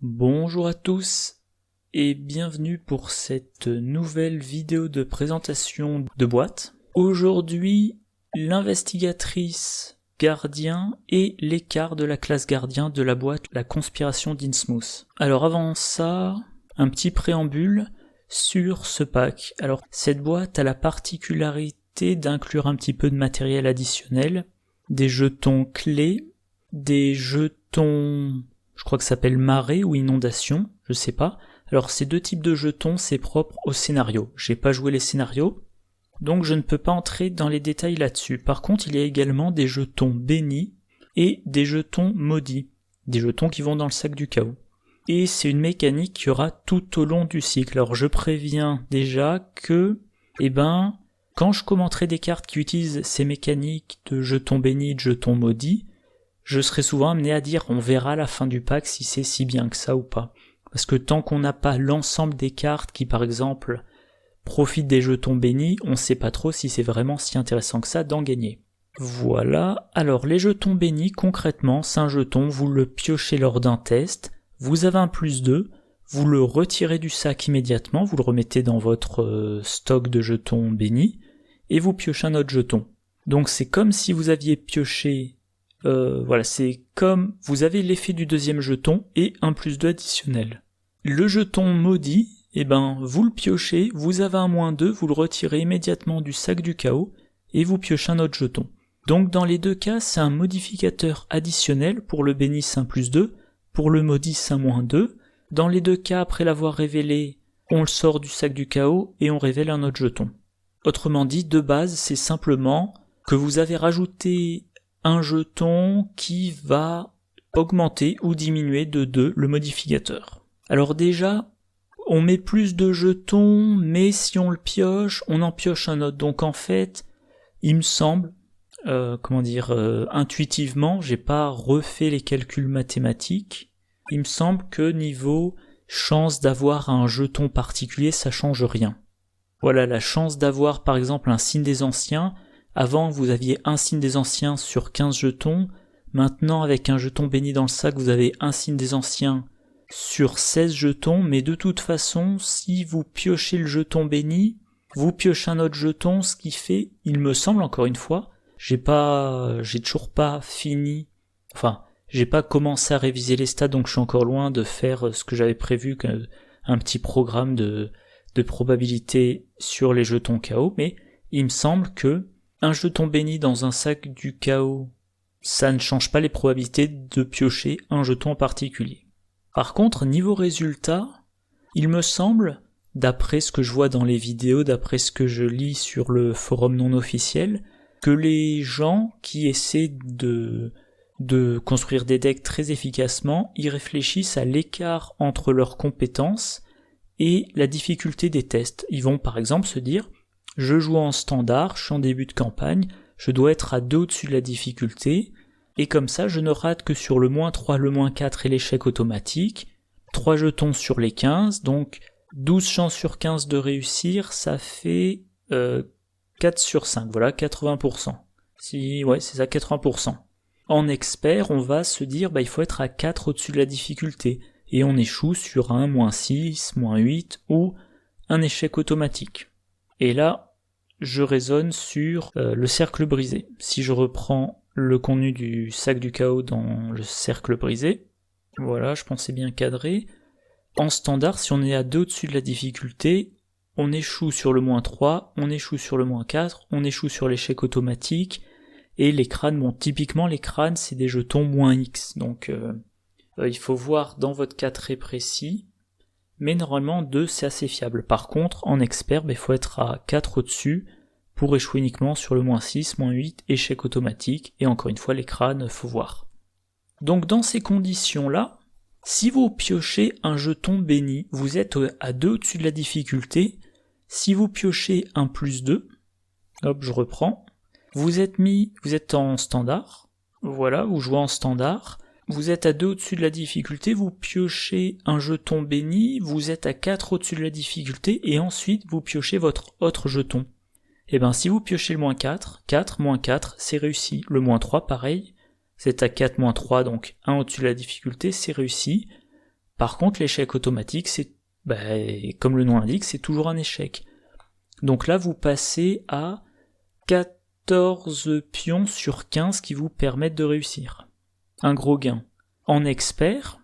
Bonjour à tous et bienvenue pour cette nouvelle vidéo de présentation de boîte. Aujourd'hui, l'investigatrice gardien et l'écart de la classe gardien de la boîte La Conspiration d'Innsmouth. Alors avant ça, un petit préambule sur ce pack. Alors cette boîte a la particularité d'inclure un petit peu de matériel additionnel, des jetons clés, des jetons... je crois que ça s'appelle marée ou inondation, je sais pas. Alors ces deux types de jetons, c'est propre au scénario. J'ai pas joué les scénarios, donc je ne peux pas entrer dans les détails là-dessus. Par contre, il y a également des jetons bénis et des jetons maudits. Des jetons qui vont dans le sac du chaos. Et c'est une mécanique qu'il y aura tout au long du cycle. Alors je préviens déjà que, quand je commenterai des cartes qui utilisent ces mécaniques de jetons bénis, de jetons maudits, je serai souvent amené à dire on verra à la fin du pack si c'est si bien que ça ou pas. Parce que tant qu'on n'a pas l'ensemble des cartes qui par exemple profitent des jetons bénis, on sait pas trop si c'est vraiment si intéressant que ça d'en gagner. Voilà, alors les jetons bénis concrètement, c'est un jeton, vous le piochez lors d'un test, vous avez un +2, vous le retirez du sac immédiatement, vous le remettez dans votre stock de jetons bénis, et vous piochez un autre jeton. Donc c'est comme si vous aviez pioché... c'est comme vous avez l'effet du deuxième jeton et un +2 additionnel. Le jeton maudit, vous le piochez, vous avez un -2, vous le retirez immédiatement du sac du chaos et vous piochez un autre jeton. Donc dans les deux cas, c'est un modificateur additionnel, pour le béni c'est un +2, pour le maudit c'est un -2. Dans les deux cas, après l'avoir révélé, on le sort du sac du chaos et on révèle un autre jeton. Autrement dit, de base, c'est simplement que vous avez rajouté un jeton qui va augmenter ou diminuer de 2 le modificateur. Alors déjà, on met plus de jetons, mais si on le pioche, on en pioche un autre. Donc en fait, il me semble, intuitivement, j'ai pas refait les calculs mathématiques, il me semble que niveau chance d'avoir un jeton particulier, ça change rien. Voilà, la chance d'avoir par exemple un signe des anciens. Avant, vous aviez un signe des anciens sur 15 jetons. Maintenant, avec un jeton béni dans le sac, vous avez un signe des anciens sur 16 jetons. Mais de toute façon, si vous piochez le jeton béni, vous piochez un autre jeton, ce qui fait, il me semble encore une fois, j'ai toujours pas fini, j'ai pas commencé à réviser les stats, donc je suis encore loin de faire ce que j'avais prévu, un petit programme de probabilité sur les jetons chaos, mais il me semble que un jeton béni dans un sac du chaos, ça ne change pas les probabilités de piocher un jeton en particulier. Par contre, niveau résultat, il me semble, d'après ce que je vois dans les vidéos, d'après ce que je lis sur le forum non officiel, que les gens qui essaient de construire des decks très efficacement, ils réfléchissent à l'écart entre leurs compétences et la difficulté des tests. Ils vont par exemple se dire: je joue en standard, je suis en début de campagne, je dois être à 2 au-dessus de la difficulté, et comme ça je ne rate que sur le -3, le -4 et l'échec automatique, 3 jetons sur les 15, donc 12 chances sur 15 de réussir, ça fait 4 sur 5, voilà, 80%. C'est ça, 80%. En expert, on va se dire, il faut être à 4 au-dessus de la difficulté, et on échoue sur un -6, -8, ou un échec automatique. Et là, je raisonne sur le cercle brisé. Si je reprends le contenu du sac du chaos dans le cercle brisé, voilà, je pensais bien cadrer. En standard, si on est à 2 au-dessus de la difficulté, on échoue sur le -3, on échoue sur le -4, on échoue sur l'échec automatique, et les crânes, typiquement les crânes, c'est des jetons -X, donc il faut voir dans votre cas très précis, mais normalement 2 c'est assez fiable. Par contre, en expert, il faut être à 4 au-dessus pour échouer uniquement sur le -6, -8, échec automatique, et encore une fois les crânes, faut voir. Donc dans ces conditions-là, si vous piochez un jeton béni, vous êtes à 2 au-dessus de la difficulté. Si vous piochez un +2, hop, je reprends, vous êtes en standard, voilà, vous jouez en standard, vous êtes à 2 au-dessus de la difficulté, vous piochez un jeton béni, vous êtes à 4 au-dessus de la difficulté, et ensuite vous piochez votre autre jeton. Si vous piochez le -4, 4, -4, c'est réussi. Le -3, pareil, c'est à 4, -3, donc 1 au-dessus de la difficulté, c'est réussi. Par contre, l'échec automatique, comme le nom l'indique, c'est toujours un échec. Donc là, vous passez à 14 pions sur 15 qui vous permettent de réussir. Un gros gain. En expert,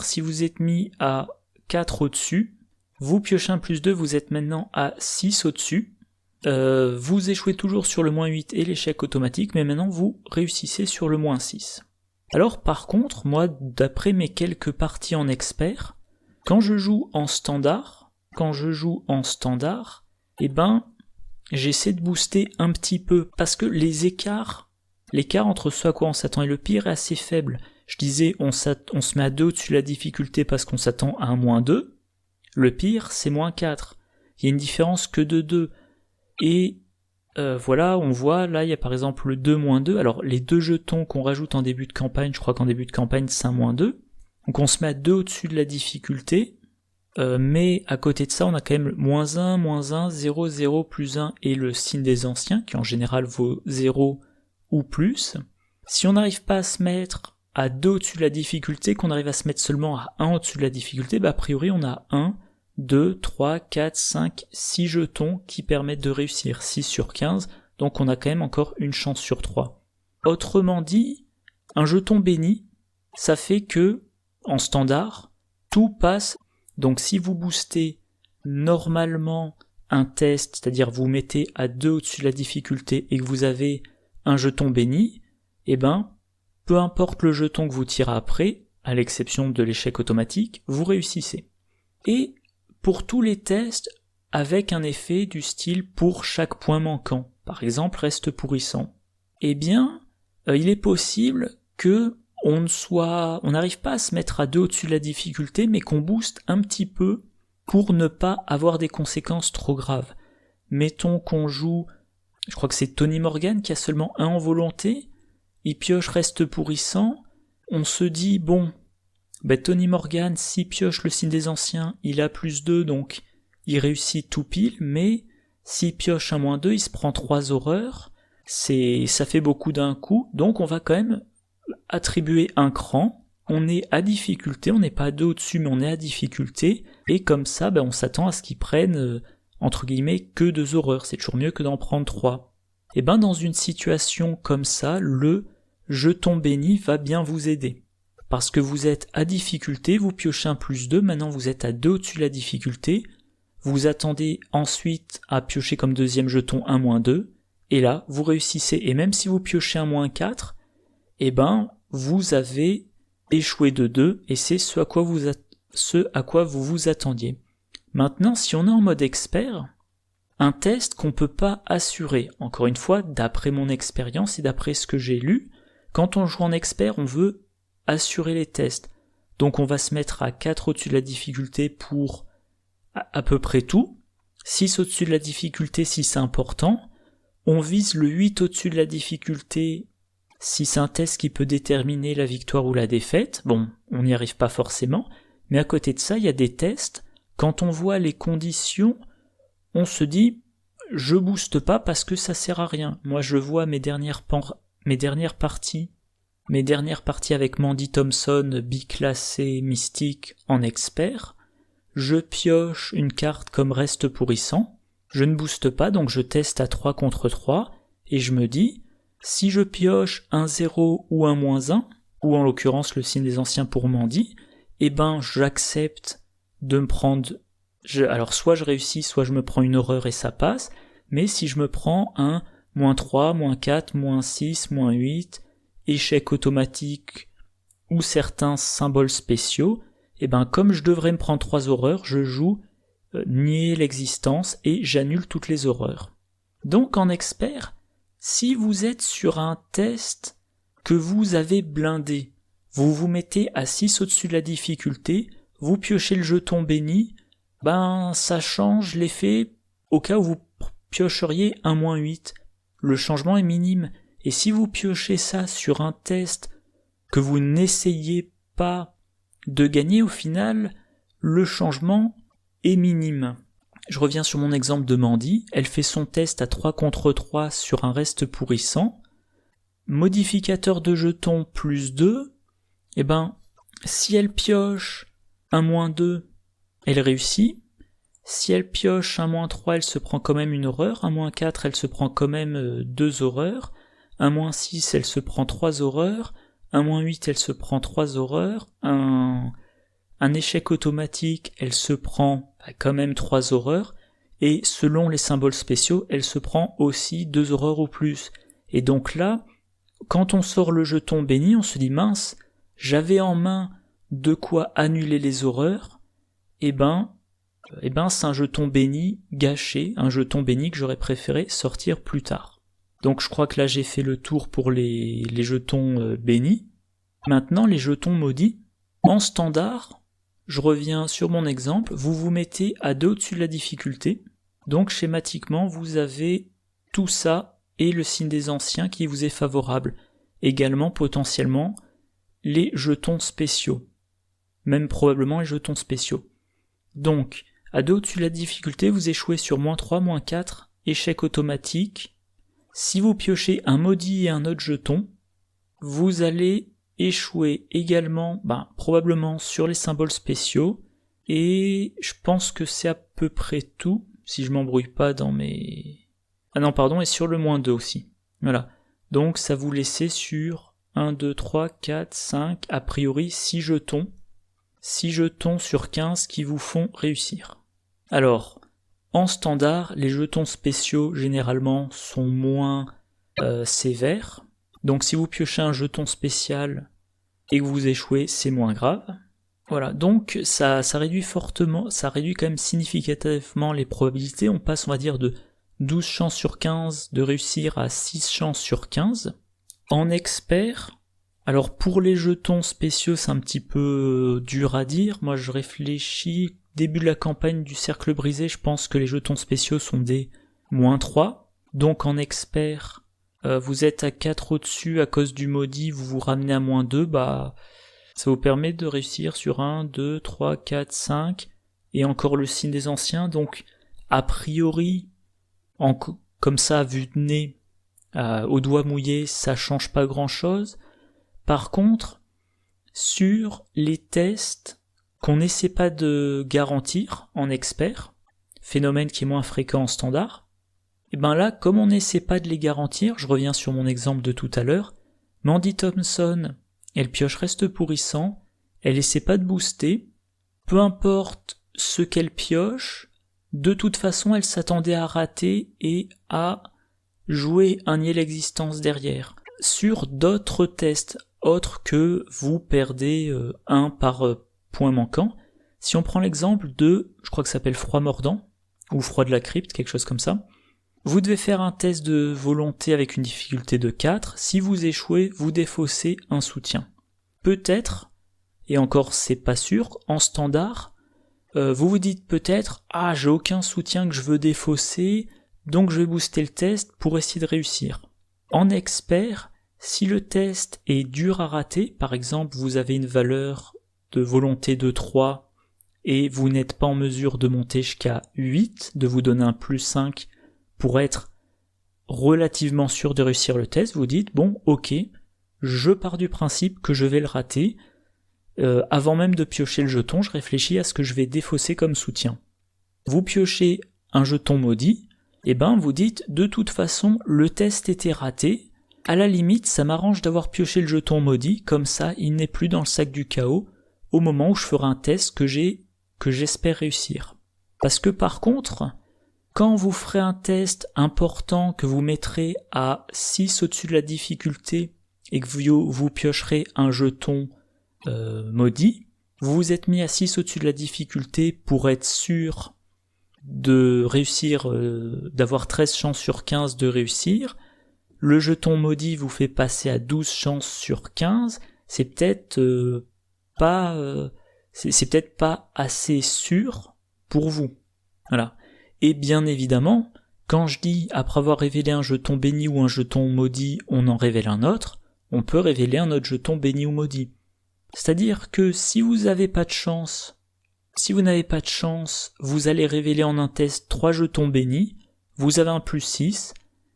si vous êtes mis à 4 au-dessus, vous piochez un plus 2, vous êtes maintenant à 6 au-dessus. Vous échouez toujours sur le moins 8 et l'échec automatique, mais maintenant vous réussissez sur le moins 6. Alors par contre, moi, d'après mes quelques parties en expert, quand je joue en standard, j'essaie de booster un petit peu, parce que l'écart entre ce à quoi on s'attend et le pire est assez faible. Je disais, on se met à 2 au-dessus de la difficulté parce qu'on s'attend à un moins 2. Le pire, c'est moins 4. Il y a une différence que de 2. Et voilà, on voit, là, il y a par exemple le 2, moins 2. Alors, les 2 jetons qu'on rajoute en début de campagne, je crois qu'en début de campagne, c'est un moins 2. Donc, on se met à 2 au-dessus de la difficulté. Mais à côté de ça, on a quand même moins 1, 0, 0, plus 1 et le signe des anciens, qui en général vaut 0 ou plus. Si on n'arrive pas à se mettre à 2 au-dessus de la difficulté, qu'on arrive à se mettre seulement à 1 au-dessus de la difficulté, a priori on a 1, 2, 3, 4, 5, 6 jetons qui permettent de réussir, 6 sur 15, donc on a quand même encore une chance sur 3. Autrement dit, un jeton béni, ça fait que, en standard, tout passe. Donc si vous boostez normalement un test, c'est-à-dire vous mettez à 2 au-dessus de la difficulté et que vous avez un jeton béni, peu importe le jeton que vous tirez après, à l'exception de l'échec automatique, vous réussissez. Et pour tous les tests, avec un effet du style pour chaque point manquant, par exemple reste pourrissant, il est possible que on n'arrive pas à se mettre à 2 au-dessus de la difficulté, mais qu'on booste un petit peu pour ne pas avoir des conséquences trop graves. Mettons qu'on joue, je crois que c'est Tony Morgan qui a seulement 1 en volonté, il pioche reste pourrissant, on se dit, Tony Morgan, s'il pioche le signe des anciens, il a plus 2, donc il réussit tout pile, mais s'il pioche un moins 2, il se prend 3 horreurs, ça fait beaucoup d'un coup, donc on va quand même attribuer un cran, on est à difficulté, on n'est pas à 2 au-dessus, mais on est à difficulté, et comme ça, on s'attend à ce qu'ils prennent, entre guillemets, que 2 horreurs, c'est toujours mieux que d'en prendre 3. Et dans une situation comme ça, le jeton béni va bien vous aider. Parce que vous êtes à difficulté, vous piochez un plus 2, maintenant vous êtes à 2 au-dessus de la difficulté, vous attendez ensuite à piocher comme deuxième jeton un moins 2, et là, vous réussissez, et même si vous piochez un moins 4, vous avez échoué de 2, et c'est ce à quoi vous vous attendiez. Maintenant, si on est en mode expert, un test qu'on peut pas assurer, encore une fois, d'après mon expérience et d'après ce que j'ai lu, quand on joue en expert, on veut assurer les tests. Donc on va se mettre à 4 au-dessus de la difficulté pour à peu près tout, 6 au-dessus de la difficulté si c'est important, on vise le 8 au-dessus de la difficulté si c'est un test qui peut déterminer la victoire ou la défaite. On n'y arrive pas forcément, mais à côté de ça, il y a des tests, quand on voit les conditions, on se dit, je booste pas parce que ça sert à rien. Moi je vois mes dernières parties avec Mandy Thompson, biclassé mystique en expert, je pioche une carte comme reste pourrissant, je ne booste pas donc je teste à 3 contre 3, et je me dis, si je pioche un 0 ou un moins 1, ou en l'occurrence le signe des anciens pour Mandy, j'accepte de me prendre, alors soit je réussis, soit je me prends une horreur et ça passe, mais si je me prends un moins 3, moins 4, moins 6, moins 8, échec automatique ou certains symboles spéciaux, comme je devrais me prendre 3 horreurs, je joue nier l'existence et j'annule toutes les horreurs. Donc en expert, si vous êtes sur un test que vous avez blindé, vous vous mettez à 6 au-dessus de la difficulté, vous piochez le jeton béni, ça change l'effet au cas où vous piocheriez un moins 8. Le changement est minime. Et si vous piochez ça sur un test que vous n'essayez pas de gagner, au final, le changement est minime. Je reviens sur mon exemple de Mandy, elle fait son test à 3 contre 3 sur un reste pourrissant, modificateur de jetons plus 2, Si elle pioche un -2, elle réussit. Si elle pioche un -3, elle se prend quand même une horreur. Un -4, elle se prend quand même 2 horreurs. Un -6, elle se prend 3 horreurs. Un -8, elle se prend 3 horreurs. Un échec automatique, elle se prend quand même 3 horreurs. Et selon les symboles spéciaux, elle se prend aussi 2 horreurs ou plus. Et donc là, quand on sort le jeton béni, on se dit mince, j'avais en main de quoi annuler les horreurs. Eh ben, c'est un jeton béni gâché, un jeton béni que j'aurais préféré sortir plus tard. Donc je crois que là j'ai fait le tour pour les jetons bénis. Maintenant les jetons maudits. En standard, je reviens sur mon exemple, vous vous mettez à 2 au-dessus de la difficulté. Donc schématiquement vous avez tout ça et le signe des anciens qui vous est favorable. Également potentiellement les jetons spéciaux. Même probablement les jetons spéciaux. Donc, à 2 au-dessus de la difficulté, vous échouez sur -3, -4, échec automatique. Si vous piochez un maudit et un autre jeton, vous allez échouer également, probablement sur les symboles spéciaux, et je pense que c'est à peu près tout, si je m'embrouille pas dans mes... Ah non, pardon, et sur le -2 aussi. Voilà. Donc ça vous laissait sur 1, 2, 3, 4, 5, a priori 6 jetons. 6 jetons sur 15 qui vous font réussir. Alors, en standard, les jetons spéciaux généralement sont moins sévères. Donc si vous piochez un jeton spécial et que vous échouez, c'est moins grave. Voilà, donc ça réduit fortement, ça réduit quand même significativement les probabilités. On passe, on va dire, de 12 chances sur 15 de réussir à 6 chances sur 15. En expert, alors pour les jetons spéciaux, c'est un petit peu dur à dire. Moi je réfléchis, début de la campagne du cercle brisé, je pense que les jetons spéciaux sont des -3. Donc en expert, vous êtes à 4 au-dessus à cause du maudit, vous vous ramenez à -2, ça vous permet de réussir sur 1, 2, 3, 4, 5, et encore le signe des anciens. Donc a priori, comme ça, vue de nez, au doigt mouillé, ça change pas grand-chose. Par contre, sur les tests qu'on n'essaie pas de garantir en expert, phénomène qui est moins fréquent en standard, et là, comme on n'essaie pas de les garantir, je reviens sur mon exemple de tout à l'heure, Mandy Thompson, elle pioche reste pourrissant, elle essaie pas de booster, peu importe ce qu'elle pioche, de toute façon elle s'attendait à rater et à jouer un nier l'existence derrière. Sur d'autres tests autres que vous perdez 1 par point manquant, si on prend l'exemple de, je crois que ça s'appelle froid mordant, ou froid de la crypte, quelque chose comme ça, vous devez faire un test de volonté avec une difficulté de 4, si vous échouez, vous défaussez un soutien. Peut-être, et encore c'est pas sûr, en standard, vous vous dites peut-être, j'ai aucun soutien que je veux défausser, donc je vais booster le test pour essayer de réussir. En expert, si le test est dur à rater, par exemple vous avez une valeur de volonté de 3 et vous n'êtes pas en mesure de monter jusqu'à 8, de vous donner un +5 pour être relativement sûr de réussir le test, vous dites bon ok, je pars du principe que je vais le rater, avant même de piocher le jeton, je réfléchis à ce que je vais défausser comme soutien. Vous piochez un jeton maudit, vous dites de toute façon le test était raté, à la limite ça m'arrange d'avoir pioché le jeton maudit, comme ça il n'est plus dans le sac du chaos au moment où je ferai un test que j'espère réussir. Parce que par contre, quand vous ferez un test important que vous mettrez à 6 au-dessus de la difficulté et que vous piocherez un jeton maudit, vous vous êtes mis à 6 au-dessus de la difficulté pour être sûr de réussir, d'avoir 13 chances sur 15 de réussir, le jeton maudit vous fait passer à 12 chances sur 15, c'est peut-être c'est peut-être pas assez sûr pour vous. Voilà. Et bien évidemment, quand je dis après avoir révélé un jeton béni ou un jeton maudit, on en révèle un autre, on peut révéler un autre jeton béni ou maudit. C'est-à-dire que si vous n'avez pas de chance, vous allez révéler en un test 3 jetons bénis, vous avez un +6,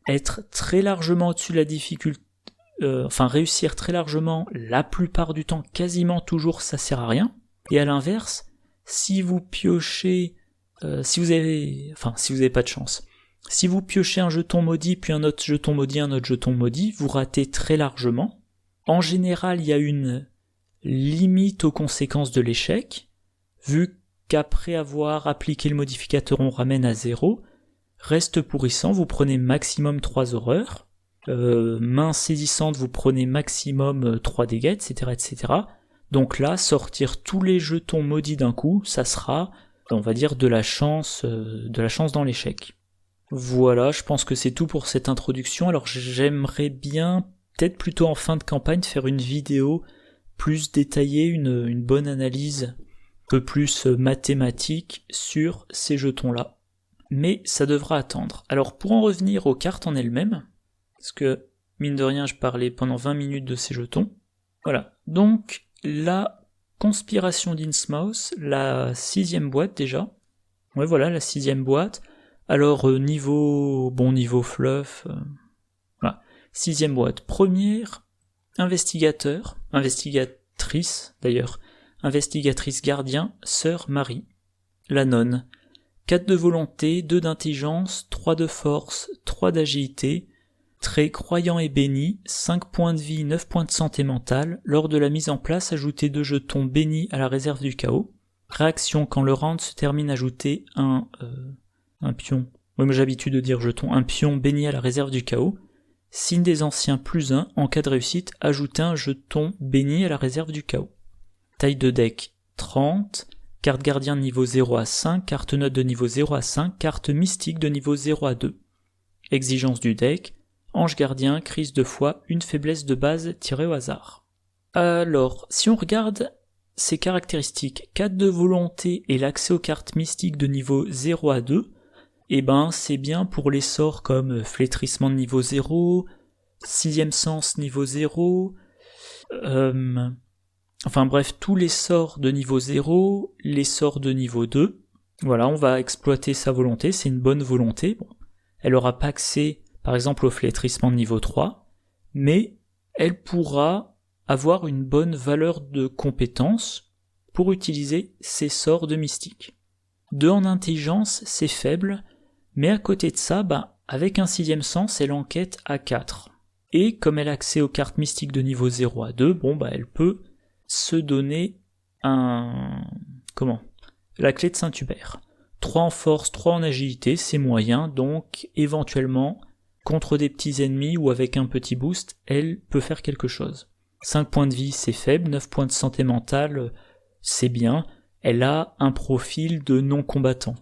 être très largement au-dessus de la difficulté, réussir très largement, la plupart du temps, quasiment toujours, ça sert à rien. Et à l'inverse, si vous piochez, si vous avez pas de chance, si vous piochez un jeton maudit, puis un autre jeton maudit, vous ratez très largement. En général, il y a une limite aux conséquences de l'échec, vu qu'après avoir appliqué le modificateur, on ramène à 0. Reste pourrissant, vous prenez maximum 3 horreurs. Main saisissante, vous prenez maximum 3 dégâts, etc., etc. Donc là, sortir tous les jetons maudits d'un coup, ça sera, on va dire, de la chance dans l'échec. Voilà, je pense que c'est tout pour cette introduction. Alors j'aimerais bien, peut-être plutôt en fin de campagne, faire une vidéo plus détaillée, une bonne analyse, un peu plus mathématique sur ces jetons-là. Mais ça devra attendre. Alors pour en revenir aux cartes en elles-mêmes, parce que, mine de rien, je parlais pendant 20 minutes de ces jetons. Voilà. Donc, la conspiration d'Innsmouth, la 6e boîte déjà. Ouais, voilà, la 6e boîte. Alors, niveau fluff. Voilà. 6e boîte. Première, investigatrice gardien, sœur Marie. La nonne. 4 de volonté, 2 d'intelligence, 3 de force, 3 d'agilité. Trait croyant et béni, 5 points de vie, 9 points de santé mentale. Lors de la mise en place, ajoutez 2 jetons bénis à la réserve du chaos. Réaction, quand le round se termine, ajoutez un pion. Oui, moi j'ai l'habitude de dire jeton. Un pion béni à la réserve du chaos. Signe des anciens +1, en cas de réussite, ajoutez un jeton béni à la réserve du chaos. Taille de deck, 30. Carte gardien de niveau 0 à 5, carte note de niveau 0 à 5, carte mystique de niveau 0 à 2. Exigence du deck. Ange gardien, crise de foi, une faiblesse de base tirée au hasard. Alors, si on regarde ces caractéristiques, 4 de volonté et l'accès aux cartes mystiques de niveau 0 à 2, c'est bien pour les sorts comme flétrissement de niveau 0, 6e sens niveau 0, tous les sorts de niveau 0, les sorts de niveau 2. Voilà, on va exploiter sa volonté, c'est une bonne volonté. Bon, elle aura pas accès par exemple au flétrissement de niveau 3, mais elle pourra avoir une bonne valeur de compétence pour utiliser ses sorts de mystique. 2 en intelligence, c'est faible, mais à côté de ça, avec un 6e sens, elle enquête à 4. Et comme elle a accès aux cartes mystiques de niveau 0 à 2, elle peut se donner la clé de Saint-Hubert. 3 en force, 3 en agilité, c'est moyen, donc éventuellement, contre des petits ennemis ou avec un petit boost, elle peut faire quelque chose. 5 points de vie, c'est faible, 9 points de santé mentale, c'est bien. Elle a un profil de non-combattant.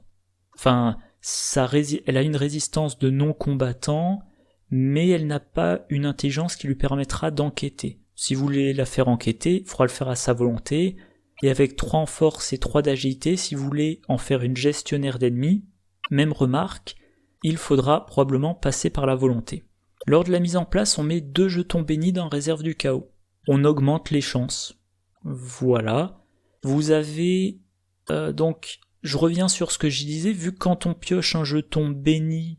Elle a une résistance de non-combattant, mais elle n'a pas une intelligence qui lui permettra d'enquêter. Si vous voulez la faire enquêter, il faudra le faire à sa volonté, et avec 3 en force et 3 d'agilité, si vous voulez en faire une gestionnaire d'ennemis, même remarque, il faudra probablement passer par la volonté. Lors de la mise en place, on met 2 jetons bénis dans la réserve du chaos. On augmente les chances. Voilà. Vous avez... je reviens sur ce que je disais, vu que quand on pioche un jeton béni,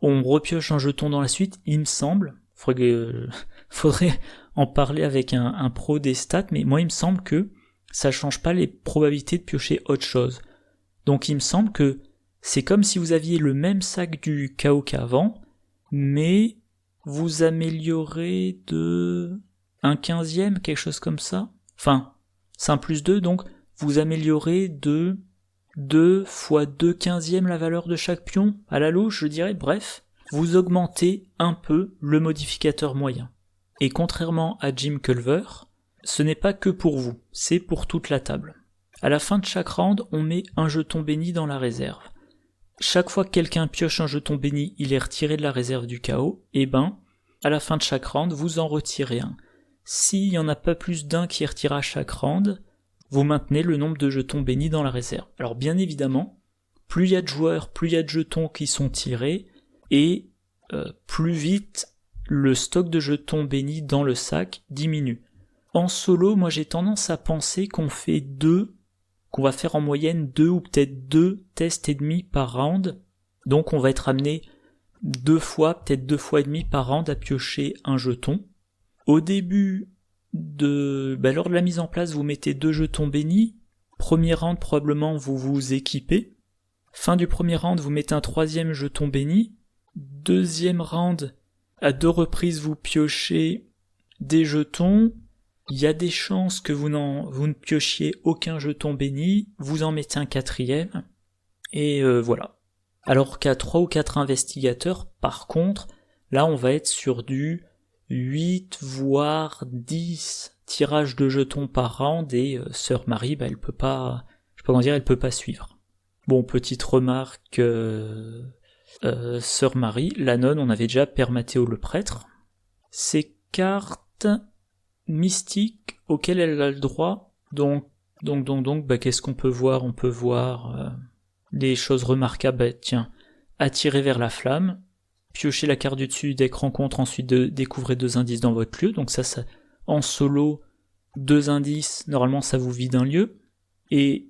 on repioche un jeton dans la suite, il me semble, faudrait en parler avec un pro des stats, mais moi il me semble que ça change pas les probabilités de piocher autre chose. Donc il me semble que c'est comme si vous aviez le même sac du chaos qu'avant, mais vous améliorez de 1/15, quelque chose comme ça. C'est un +2, donc vous améliorez de 2 fois 2/15 la valeur de chaque pion, à la louche je dirais, bref, vous augmentez un peu le modificateur moyen. Et contrairement à Jim Culver, ce n'est pas que pour vous, c'est pour toute la table. À la fin de chaque round, on met un jeton béni dans la réserve. Chaque fois que quelqu'un pioche un jeton béni, il est retiré de la réserve du chaos, à la fin de chaque round, vous en retirez un. S'il n'y en a pas plus d'un qui est retiré à chaque round, vous maintenez le nombre de jetons bénis dans la réserve. Alors bien évidemment, plus il y a de joueurs, plus il y a de jetons qui sont tirés, et plus vite le stock de jetons bénis dans le sac diminue. En solo, moi j'ai tendance à penser qu'on va faire en moyenne 2 ou peut-être 2 tests et demi par round, donc on va être amené 2 fois, peut-être 2 fois et demi par round à piocher un jeton. Au début lors de la mise en place, vous mettez 2 jetons bénis. Premier round, probablement, vous vous équipez. Fin du premier round, vous mettez un 3e jeton béni. Deuxième round, à 2 reprises, vous piochez des jetons. Il y a des chances que vous ne piochiez aucun jeton béni. Vous en mettez un 4e. Et voilà. Alors qu'à 3 ou 4 investigateurs, par contre, là, on va être sur du 8 voire 10 tirages de jetons par round et Sœur Marie, elle peut pas, elle peut pas suivre. Bon, petite remarque, Sœur Marie, la nonne, on avait déjà Père Mathéo le prêtre. Ces cartes mystiques auxquelles elle a le droit, donc, qu'est-ce qu'on peut voir? On peut voir des choses remarquables, tiens, attirer vers la flamme, piochez la carte du dessus dès que rencontre, ensuite découvrez 2 indices dans votre lieu, donc ça en solo, 2 indices, normalement ça vous vide un lieu, et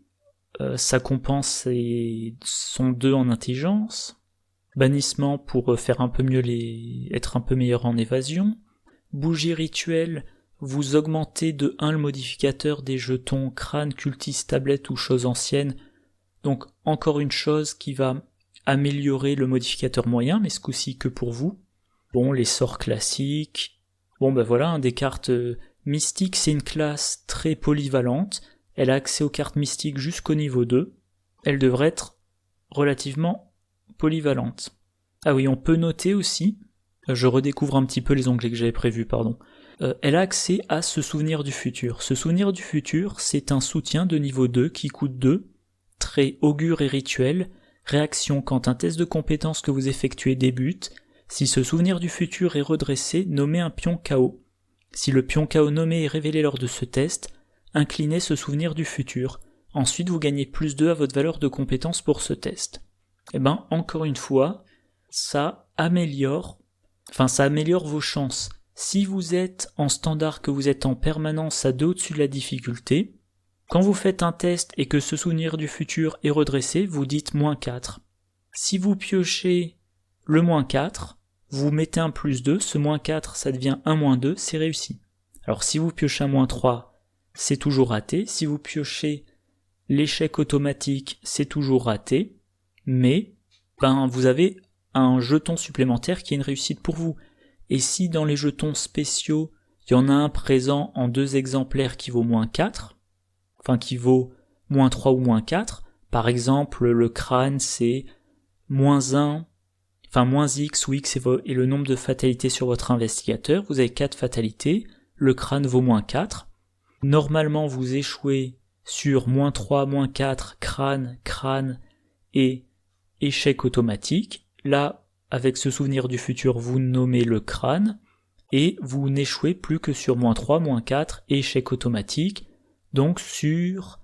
ça compense son 2 en intelligence, bannissement pour faire un peu mieux être un peu meilleur en évasion, bougie rituelle, vous augmentez de 1 le modificateur des jetons crâne, cultiste, tablette ou choses anciennes, donc encore une chose qui va améliorer le modificateur moyen, mais ce coup-ci que pour vous. Bon, les sorts classiques. Bon, voilà, des cartes mystiques, c'est une classe très polyvalente. Elle a accès aux cartes mystiques jusqu'au niveau 2. Elle devrait être relativement polyvalente. Ah oui, on peut noter aussi, je redécouvre un petit peu les onglets que j'avais prévus, pardon. Elle a accès à se souvenir du futur. Se souvenir du futur, c'est un soutien de niveau 2 qui coûte 2, trait augure et rituel. Réaction quand un test de compétence que vous effectuez débute. Si ce souvenir du futur est redressé, nommez un pion KO. Si le pion KO nommé est révélé lors de ce test, inclinez ce souvenir du futur. Ensuite, vous gagnez plus 2 à votre valeur de compétence pour ce test. Encore une fois, ça améliore vos chances. Si vous êtes en standard, que vous êtes en permanence à 2 au-dessus de la difficulté, quand vous faites un test et que ce souvenir du futur est redressé, vous dites -4. Si vous piochez le -4, vous mettez un +2, ce -4 ça devient un -2, c'est réussi. Alors si vous piochez un -3, c'est toujours raté. Si vous piochez l'échec automatique, c'est toujours raté. Mais vous avez un jeton supplémentaire qui est une réussite pour vous. Et si dans les jetons spéciaux, il y en a un présent en 2 exemplaires qui vaut -4, qui vaut -3 ou -4. Par exemple, le crâne, c'est -1, -x ou x est le nombre de fatalités sur votre investigateur. Vous avez 4 fatalités. Le crâne vaut -4. Normalement, vous échouez sur -3, -4, crâne et échec automatique. Là, avec ce souvenir du futur, vous nommez le crâne et vous n'échouez plus que sur -3, -4 et échec automatique. Donc sur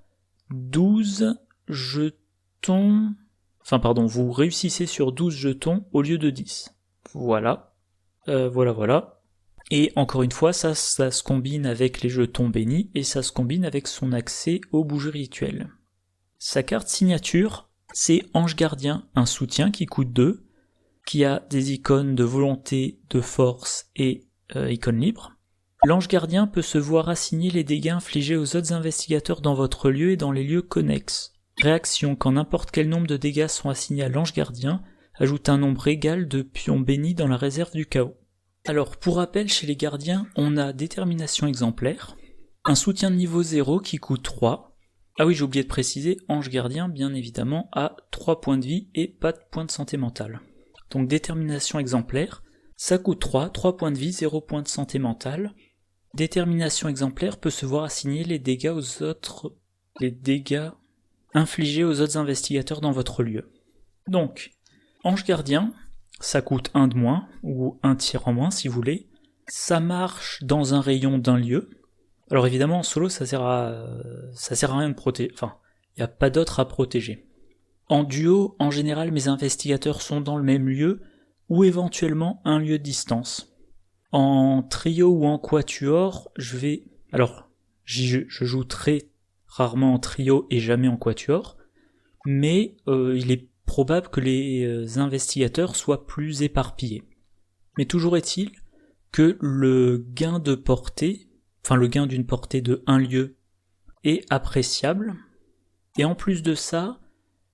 12 jetons... vous réussissez sur 12 jetons au lieu de 10. Voilà. Voilà. Et encore une fois, ça se combine avec les jetons bénis et ça se combine avec son accès aux bougies rituelles. Sa carte signature, c'est Ange Gardien, un soutien qui coûte 2, qui a des icônes de volonté, de force et icônes libres. L'ange gardien peut se voir assigner les dégâts infligés aux autres investigateurs dans votre lieu et dans les lieux connexes. Réaction, quand n'importe quel nombre de dégâts sont assignés à l'ange gardien, ajoute un nombre égal de pions bénis dans la réserve du chaos. Alors, pour rappel, chez les gardiens, on a détermination exemplaire, un soutien de niveau 0 qui coûte 3. Ah oui, j'ai oublié de préciser, ange gardien, bien évidemment, a 3 points de vie et pas de points de santé mentale. Donc, détermination exemplaire, ça coûte 3 points de vie, 0 points de santé mentale. Détermination exemplaire peut se voir assigner les dégâts infligés aux autres investigateurs dans votre lieu. Donc, ange gardien, ça coûte 1 de moins, ou 1 tiers en moins si vous voulez. Ça marche dans un rayon d'un lieu. Alors évidemment en solo ça sert à rien de protéger, il n'y a pas d'autre à protéger. En duo, en général mes investigateurs sont dans le même lieu, ou éventuellement un lieu de distance. En trio ou en quatuor, je joue très rarement en trio et jamais en quatuor, mais il est probable que les investigateurs soient plus éparpillés. Mais toujours est-il que le gain de portée, le gain d'une portée de 1 lieu est appréciable. Et en plus de ça,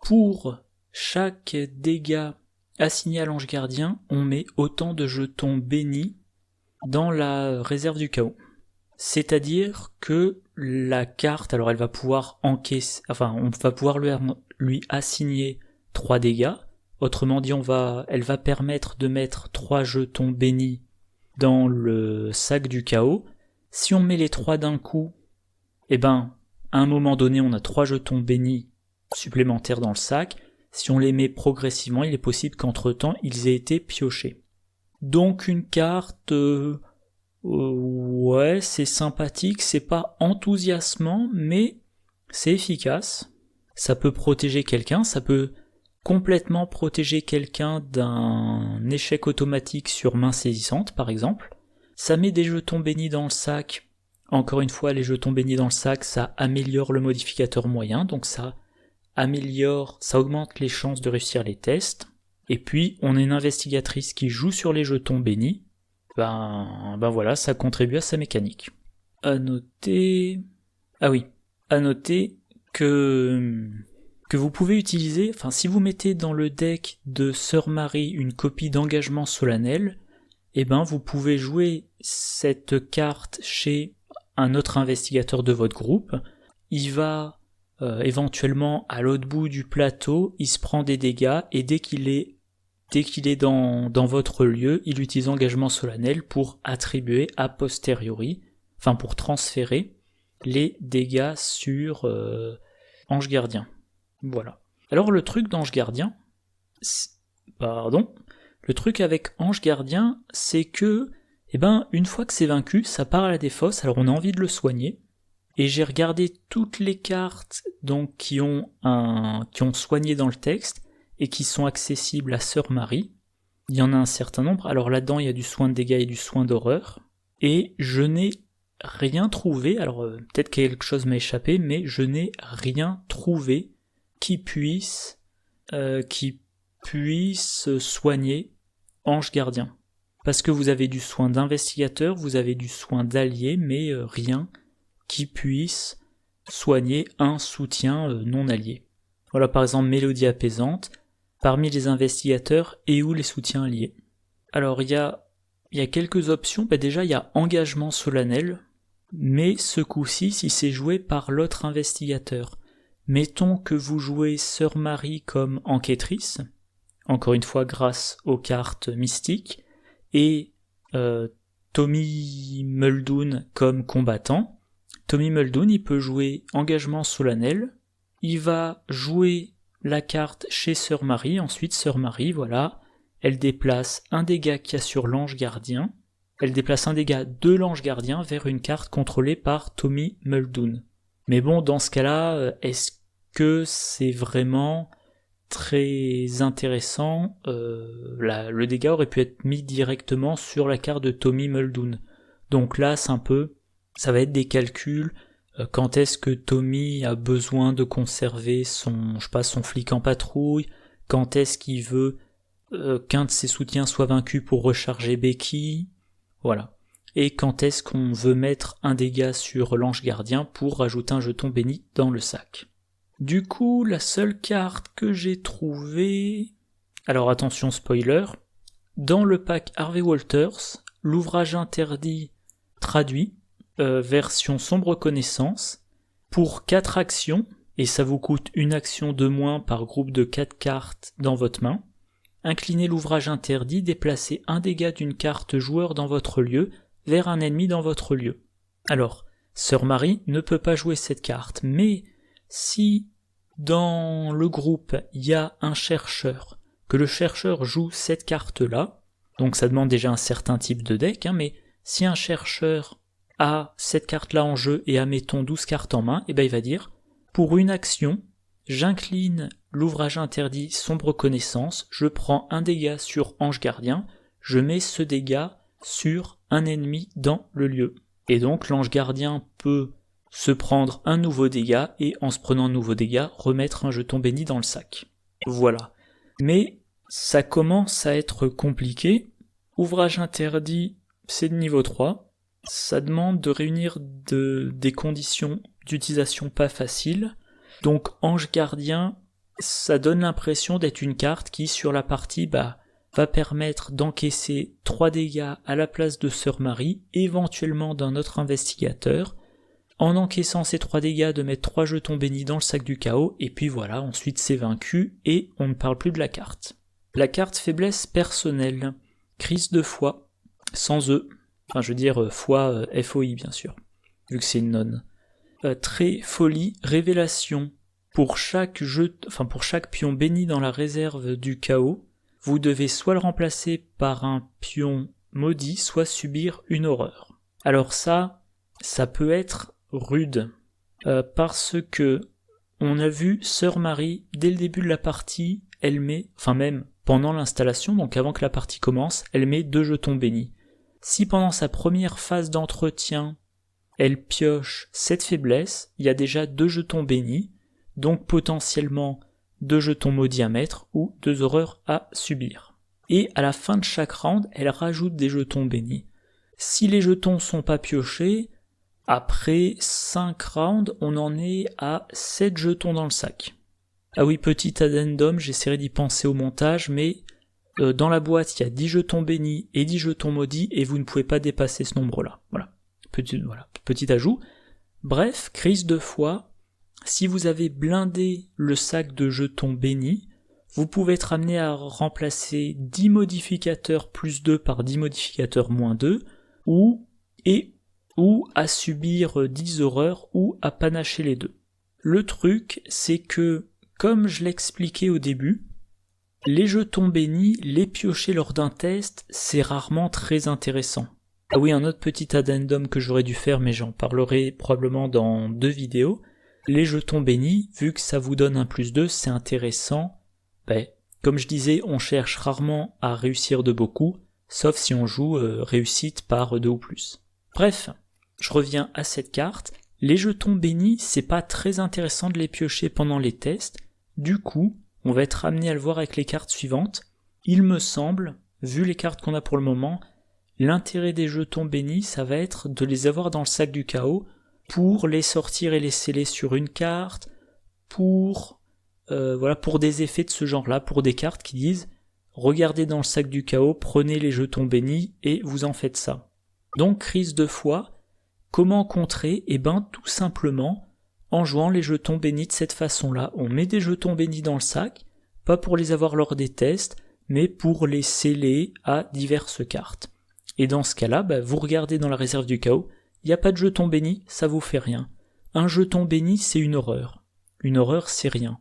pour chaque dégât assigné à l'ange gardien, on met autant de jetons bénis dans la réserve du chaos. C'est-à-dire que la carte, alors elle va pouvoir encaisser, on va pouvoir lui assigner 3 dégâts. Autrement dit, elle va permettre de mettre 3 jetons bénis dans le sac du chaos. Si on met les 3 d'un coup, à un moment donné, on a 3 jetons bénis supplémentaires dans le sac. Si on les met progressivement, il est possible qu'entre-temps, ils aient été piochés. Donc une carte, ouais, c'est sympathique, c'est pas enthousiasmant, mais c'est efficace. Ça peut protéger quelqu'un, ça peut complètement protéger quelqu'un d'un échec automatique sur main saisissante, par exemple. Ça met des jetons bénis dans le sac. Encore une fois, les jetons bénis dans le sac, ça améliore le modificateur moyen, donc ça augmente les chances de réussir les tests. Et puis, on a une investigatrice qui joue sur les jetons bénis. Voilà, ça contribue à sa mécanique. À noter que vous pouvez utiliser, si vous mettez dans le deck de Sœur Marie une copie d'engagement solennel, vous pouvez jouer cette carte chez un autre investigateur de votre groupe. Il va éventuellement à l'autre bout du plateau, il se prend des dégâts, et dès qu'il est dans votre lieu, il utilise engagement solennel pour attribuer a posteriori, pour transférer les dégâts sur Ange Gardien. Voilà. Alors le truc d'Ange Gardien, le truc avec Ange Gardien, c'est que, une fois que c'est vaincu, ça part à la défausse, alors on a envie de le soigner. Et j'ai regardé toutes les cartes qui ont soigné dans le texte et qui sont accessibles à Sœur Marie. Il y en a un certain nombre. Alors là-dedans, il y a du soin de dégâts et du soin d'horreur. Et je n'ai rien trouvé. Alors peut-être que quelque chose m'a échappé, mais je n'ai rien trouvé qui puisse soigner Ange Gardien. Parce que vous avez du soin d'investigateur, vous avez du soin d'allié, mais rien qui puisse soigner un soutien non allié. Voilà, par exemple, mélodie apaisante, parmi les investigateurs et ou les soutiens alliés. Alors il y a quelques options. Déjà il y a engagement solennel, mais ce coup-ci, si c'est joué par l'autre investigateur. Mettons que vous jouez Sœur Marie comme enquêtrice, encore une fois grâce aux cartes mystiques, et Tommy Muldoon comme combattant. Tommy Muldoon, il peut jouer engagement solennel, il va jouer la carte chez Sœur Marie, ensuite Sœur Marie, voilà, elle déplace un dégât qu'il y a sur l'ange gardien, elle déplace un dégât de l'ange gardien vers une carte contrôlée par Tommy Muldoon. Mais bon, dans ce cas-là, est-ce que c'est vraiment très intéressant? Le dégât aurait pu être mis directement sur la carte de Tommy Muldoon. Donc là, ça va être des calculs. Quand est-ce que Tommy a besoin de conserver son flic en patrouille? Quand est-ce qu'il veut qu'un de ses soutiens soit vaincu pour recharger Becky? Voilà. Et quand est-ce qu'on veut mettre un dégât sur l'ange gardien pour rajouter un jeton béni dans le sac? Du coup, la seule carte que j'ai trouvée... Alors attention, spoiler. Dans le pack Harvey Walters, l'ouvrage interdit traduit, version sombre connaissance, pour 4 actions, et ça vous coûte une action de moins par groupe de 4 cartes dans votre main. Inclinez l'ouvrage interdit, déplacez un dégât d'une carte joueur dans votre lieu vers un ennemi dans votre lieu. Alors, Sœur Marie ne peut pas jouer cette carte, mais si dans le groupe il y a un chercheur, que le chercheur joue cette carte-là, donc ça demande déjà un certain type de deck, mais si un chercheur a cette carte-là en jeu et a mettons 12 cartes en main, il va dire, pour une action, j'incline l'ouvrage interdit sombre connaissance, je prends un dégât sur ange gardien, je mets ce dégât sur un ennemi dans le lieu. Et donc l'ange gardien peut se prendre un nouveau dégât et en se prenant un nouveau dégât, remettre un jeton béni dans le sac. Voilà. Mais ça commence à être compliqué. Ouvrage interdit, c'est de niveau 3. Ça demande de réunir des conditions d'utilisation pas faciles. Donc Ange Gardien, ça donne l'impression d'être une carte qui, sur la partie, va permettre d'encaisser 3 dégâts à la place de Sœur Marie, éventuellement d'un autre investigateur, en encaissant ces 3 dégâts de mettre 3 jetons bénis dans le sac du chaos, et puis voilà, ensuite c'est vaincu, et on ne parle plus de la carte. La carte faiblesse personnelle, crise de foi, sans E, enfin je veux dire foi, FOI bien sûr, vu que c'est une nonne. Trait, folie, révélation, pour chaque pion béni dans la réserve du chaos, vous devez soit le remplacer par un pion maudit, soit subir une horreur. Alors ça peut être rude, parce que on a vu Sœur Marie, dès le début de la partie, elle met, enfin même pendant l'installation, donc avant que la partie commence, elle met 2 jetons bénis. Si pendant sa première phase d'entretien, elle pioche cette faiblesse, il y a déjà 2 jetons bénis, donc potentiellement 2 jetons maudits à mettre ou 2 horreurs à subir. Et à la fin de chaque round, elle rajoute des jetons bénis. Si les jetons sont pas piochés, après 5 rounds, on en est à 7 jetons dans le sac. Ah oui, petit addendum, j'essaierai d'y penser au montage, mais dans la boîte, il y a 10 jetons bénis et 10 jetons maudits, et vous ne pouvez pas dépasser ce nombre-là. Voilà, petit ajout. Bref, crise de foi, si vous avez blindé le sac de jetons bénis, vous pouvez être amené à remplacer 10 modificateurs plus 2 par 10 modificateurs moins 2, ou à subir 10 horreurs, ou à panacher les deux. Le truc, c'est que, comme je l'expliquais au début, les jetons bénis, les piocher lors d'un test, c'est rarement très intéressant. Ah oui, un autre petit addendum que j'aurais dû faire, mais j'en parlerai probablement dans 2 vidéos. Les jetons bénis, vu que ça vous donne un +2, c'est intéressant. Comme je disais, on cherche rarement à réussir de beaucoup, sauf si on joue réussite par 2 ou plus. Bref, je reviens à cette carte. Les jetons bénis, c'est pas très intéressant de les piocher pendant les tests. Du coup, on va être amené à le voir avec les cartes suivantes. Il me semble, vu les cartes qu'on a pour le moment, l'intérêt des jetons bénis, ça va être de les avoir dans le sac du chaos pour les sortir et les sceller sur une carte, pour des effets de ce genre-là, pour des cartes qui disent « Regardez dans le sac du chaos, prenez les jetons bénis et vous en faites ça ». Donc, crise de foi, comment contrer ? Tout simplement en jouant les jetons bénis de cette façon-là. On met des jetons bénis dans le sac, pas pour les avoir lors des tests, mais pour les sceller à diverses cartes. Et dans ce cas-là, vous regardez dans la réserve du chaos, il n'y a pas de jetons bénis, ça vous fait rien. Un jeton béni, c'est une horreur. Une horreur, c'est rien.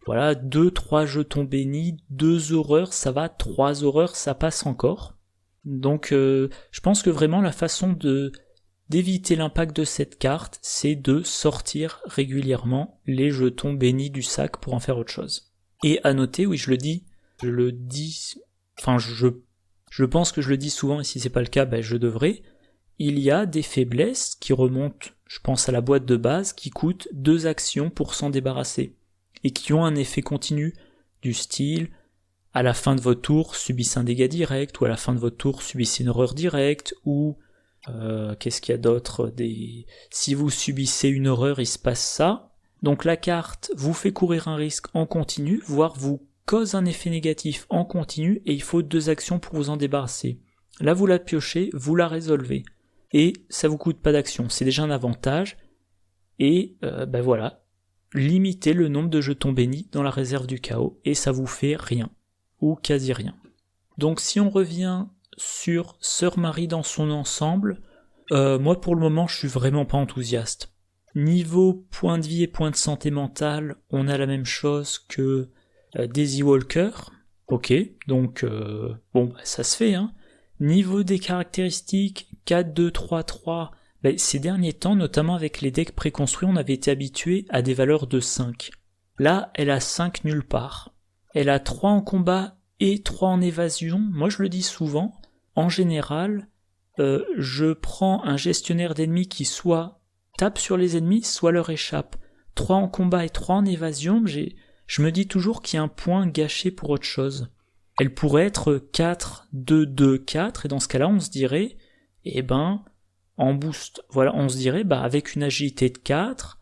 Voilà, 2-3 jetons bénis, 2 horreurs, ça va, 3 horreurs, ça passe encore. Donc, je pense que vraiment la façon d'éviter l'impact de cette carte, c'est de sortir régulièrement les jetons bénis du sac pour en faire autre chose. Et à noter, oui, je pense que je le dis souvent, et si c'est pas le cas, je devrais, il y a des faiblesses qui remontent, je pense à la boîte de base, qui coûtent 2 actions pour s'en débarrasser, et qui ont un effet continu, du style, à la fin de votre tour, subissez un dégât direct, ou à la fin de votre tour, subissez une horreur directe, ou qu'est-ce qu'il y a d'autre, si vous subissez une horreur, il se passe ça. Donc la carte vous fait courir un risque en continu, voire vous cause un effet négatif en continu, et il faut 2 actions pour vous en débarrasser. Là vous la piochez, vous la résolvez, et ça vous coûte pas d'action, c'est déjà un avantage, et voilà, limitez le nombre de jetons bénis dans la réserve du chaos, et ça vous fait rien, ou quasi rien. Donc si on revient sur Sœur Marie dans son ensemble, moi pour le moment je suis vraiment pas enthousiaste. Niveau point de vie et point de santé mentale, on a la même chose que Daisy Walker, ok, donc ça se fait, hein. Niveau des caractéristiques, 4, 2, 3, 3, ces derniers temps, notamment avec les decks préconstruits, on avait été habitué à des valeurs de 5. Là, elle a 5 nulle part. Elle a 3 en combat et 3 en évasion. Moi je le dis souvent, en général, je prends un gestionnaire d'ennemis qui soit tape sur les ennemis, soit leur échappe. 3 en combat et 3 en évasion, je me dis toujours qu'il y a un point gâché pour autre chose. Elle pourrait être 4, 2, 2, 4, et dans ce cas-là, on se dirait et en boost, voilà, on se dirait, avec une agilité de 4,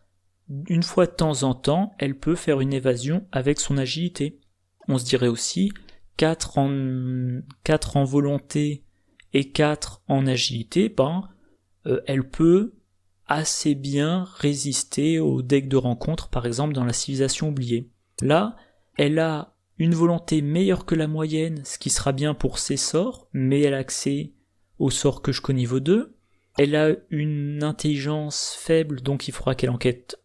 une fois de temps en temps, elle peut faire une évasion avec son agilité. On se dirait aussi 4 en volonté et 4 en agilité, elle peut assez bien résister au deck de rencontre, par exemple dans la civilisation oubliée. Là, elle a une volonté meilleure que la moyenne, ce qui sera bien pour ses sorts, mais elle a accès aux sorts que je connais niveau 2. Elle a une intelligence faible, donc il faudra qu'elle enquête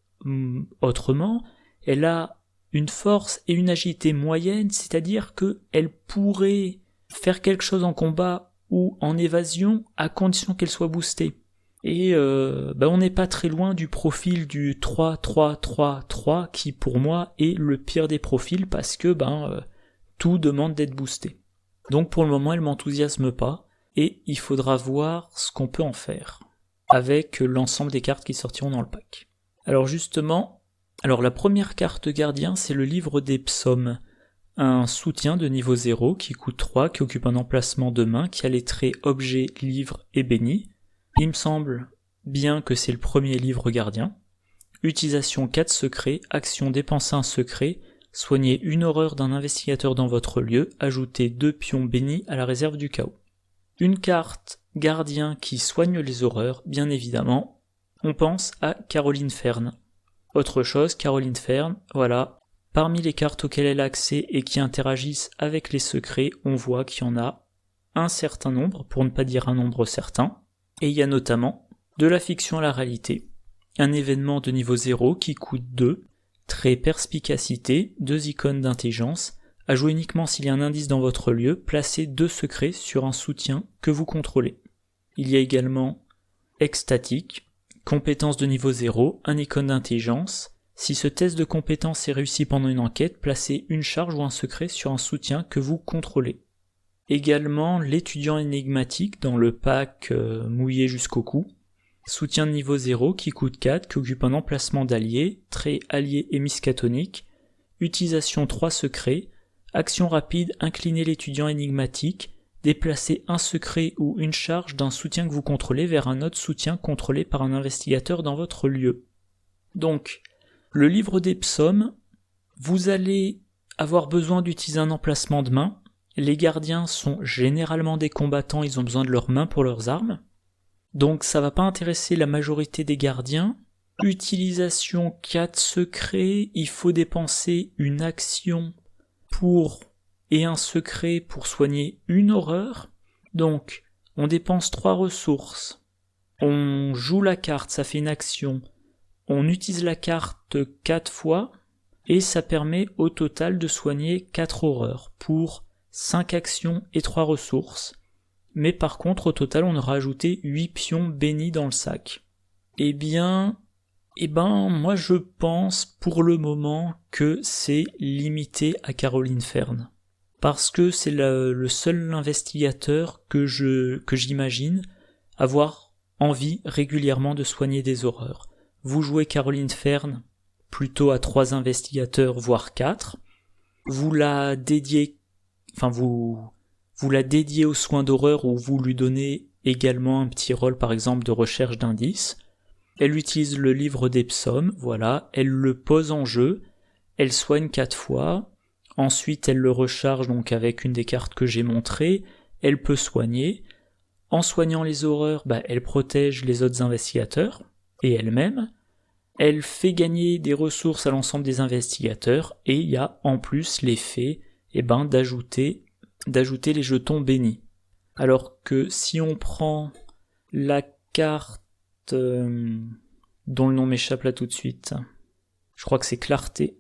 autrement. Elle a une force et une agilité moyenne, c'est-à-dire qu'elle pourrait faire quelque chose en combat ou en évasion à condition qu'elle soit boostée. Et on n'est pas très loin du profil du 3-3-3-3 qui pour moi est le pire des profils parce que tout demande d'être boosté. Donc pour le moment elle m'enthousiasme pas et il faudra voir ce qu'on peut en faire avec l'ensemble des cartes qui sortiront dans le pack. Alors justement, la première carte gardien c'est le livre des psaumes, un soutien de niveau 0 qui coûte 3, qui occupe un emplacement de main, qui a les traits objet, livre et béni. Il me semble bien que c'est le premier livre gardien. Utilisation 4 secrets, action dépenser un secret, soigner une horreur d'un investigateur dans votre lieu, ajoutez 2 pions bénis à la réserve du chaos. Une carte gardien qui soigne les horreurs, bien évidemment, on pense à Caroline Fern. Autre chose, Caroline Fern, voilà, parmi les cartes auxquelles elle a accès et qui interagissent avec les secrets, on voit qu'il y en a un certain nombre, pour ne pas dire un nombre certain. Et il y a notamment de la fiction à la réalité, un événement de niveau 0 qui coûte 2, trait perspicacité, 2 icônes d'intelligence, à jouer uniquement s'il y a un indice dans votre lieu, placez 2 secrets sur un soutien que vous contrôlez. Il y a également extatique, compétence de niveau 0, un icône d'intelligence. Si ce test de compétence est réussi pendant une enquête, placez une charge ou un secret sur un soutien que vous contrôlez. Également l'étudiant énigmatique dans le pack mouillé jusqu'au cou. Soutien de niveau 0 qui coûte 4, qui occupe un emplacement d'allié, trait allié et miskatonique. Utilisation 3 secrets. Action rapide, incliner l'étudiant énigmatique. Déplacer un secret ou une charge d'un soutien que vous contrôlez vers un autre soutien contrôlé par un investigateur dans votre lieu. Donc, le livre des psaumes, vous allez avoir besoin d'utiliser un emplacement de main. Les gardiens sont généralement des combattants, ils ont besoin de leurs mains pour leurs armes. Donc ça va pas intéresser la majorité des gardiens. Utilisation 4 secrets, il faut dépenser une action et un secret pour soigner une horreur. Donc on dépense 3 ressources. On joue la carte, ça fait une action. On utilise la carte 4 fois et ça permet au total de soigner 4 horreurs pour 5 actions et 3 ressources, mais par contre au total on aura ajouté 8 pions bénis dans le sac. Moi je pense pour le moment que c'est limité à Caroline Fern, parce que c'est le seul investigateur que j'imagine avoir envie régulièrement de soigner des horreurs. Vous jouez Caroline Fern plutôt à 3 investigateurs voire 4, vous la dédiez aux soins d'horreur ou vous lui donnez également un petit rôle par exemple de recherche d'indices. Elle utilise le livre des psaumes, voilà, elle le pose en jeu, elle soigne 4 fois, ensuite elle le recharge donc avec une des cartes que j'ai montrées, elle peut soigner. En soignant les horreurs, elle protège les autres investigateurs et elle-même. Elle fait gagner des ressources à l'ensemble des investigateurs et il y a en plus l'effet d'ajouter les jetons bénis. Alors que si on prend la carte dont le nom m'échappe là tout de suite, je crois que c'est clarté,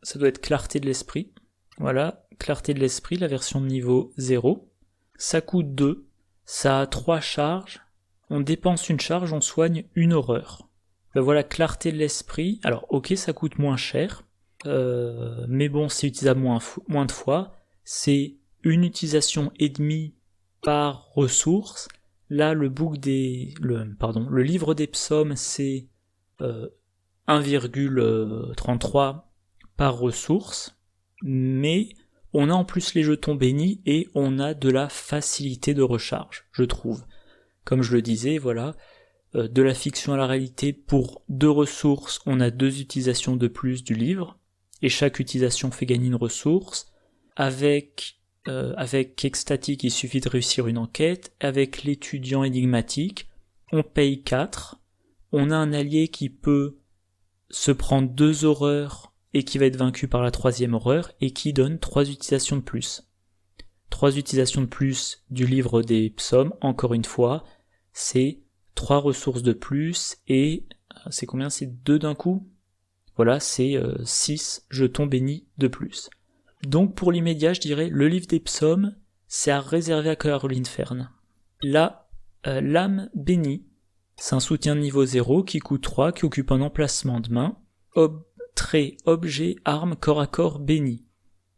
ça doit être clarté de l'esprit, voilà, clarté de l'esprit, la version de niveau 0, ça coûte 2, ça a 3 charges, on dépense une charge, on soigne une horreur. Voilà, clarté de l'esprit, alors ok ça coûte moins cher, mais bon c'est utilisable moins de fois, c'est une utilisation et demie par ressource. Là le livre des psaumes c'est 1,33 par ressource, mais on a en plus les jetons bénis et on a de la facilité de recharge, je trouve. comme je le disais, voilà, de la fiction à la réalité, pour 2 ressources, on a 2 utilisations de plus du livre, et chaque utilisation fait gagner une ressource. Avec Ecstatic, il suffit de réussir une enquête. Avec l'étudiant énigmatique, on paye 4. On a un allié qui peut se prendre 2 horreurs et qui va être vaincu par la 3e horreur et qui donne 3 utilisations de plus. 3 utilisations de plus du livre des psaumes, encore une fois, c'est 3 ressources de plus et c'est combien? C'est 2 d'un coup? Voilà, c'est 6 jetons bénis de plus. Donc pour l'immédiat, je dirais, le livre des psaumes, c'est à réserver à Caroline Fern. Là, l'âme bénie, c'est un soutien de niveau 0 qui coûte 3, qui occupe un emplacement de main. Trait, objet, arme, corps à corps béni.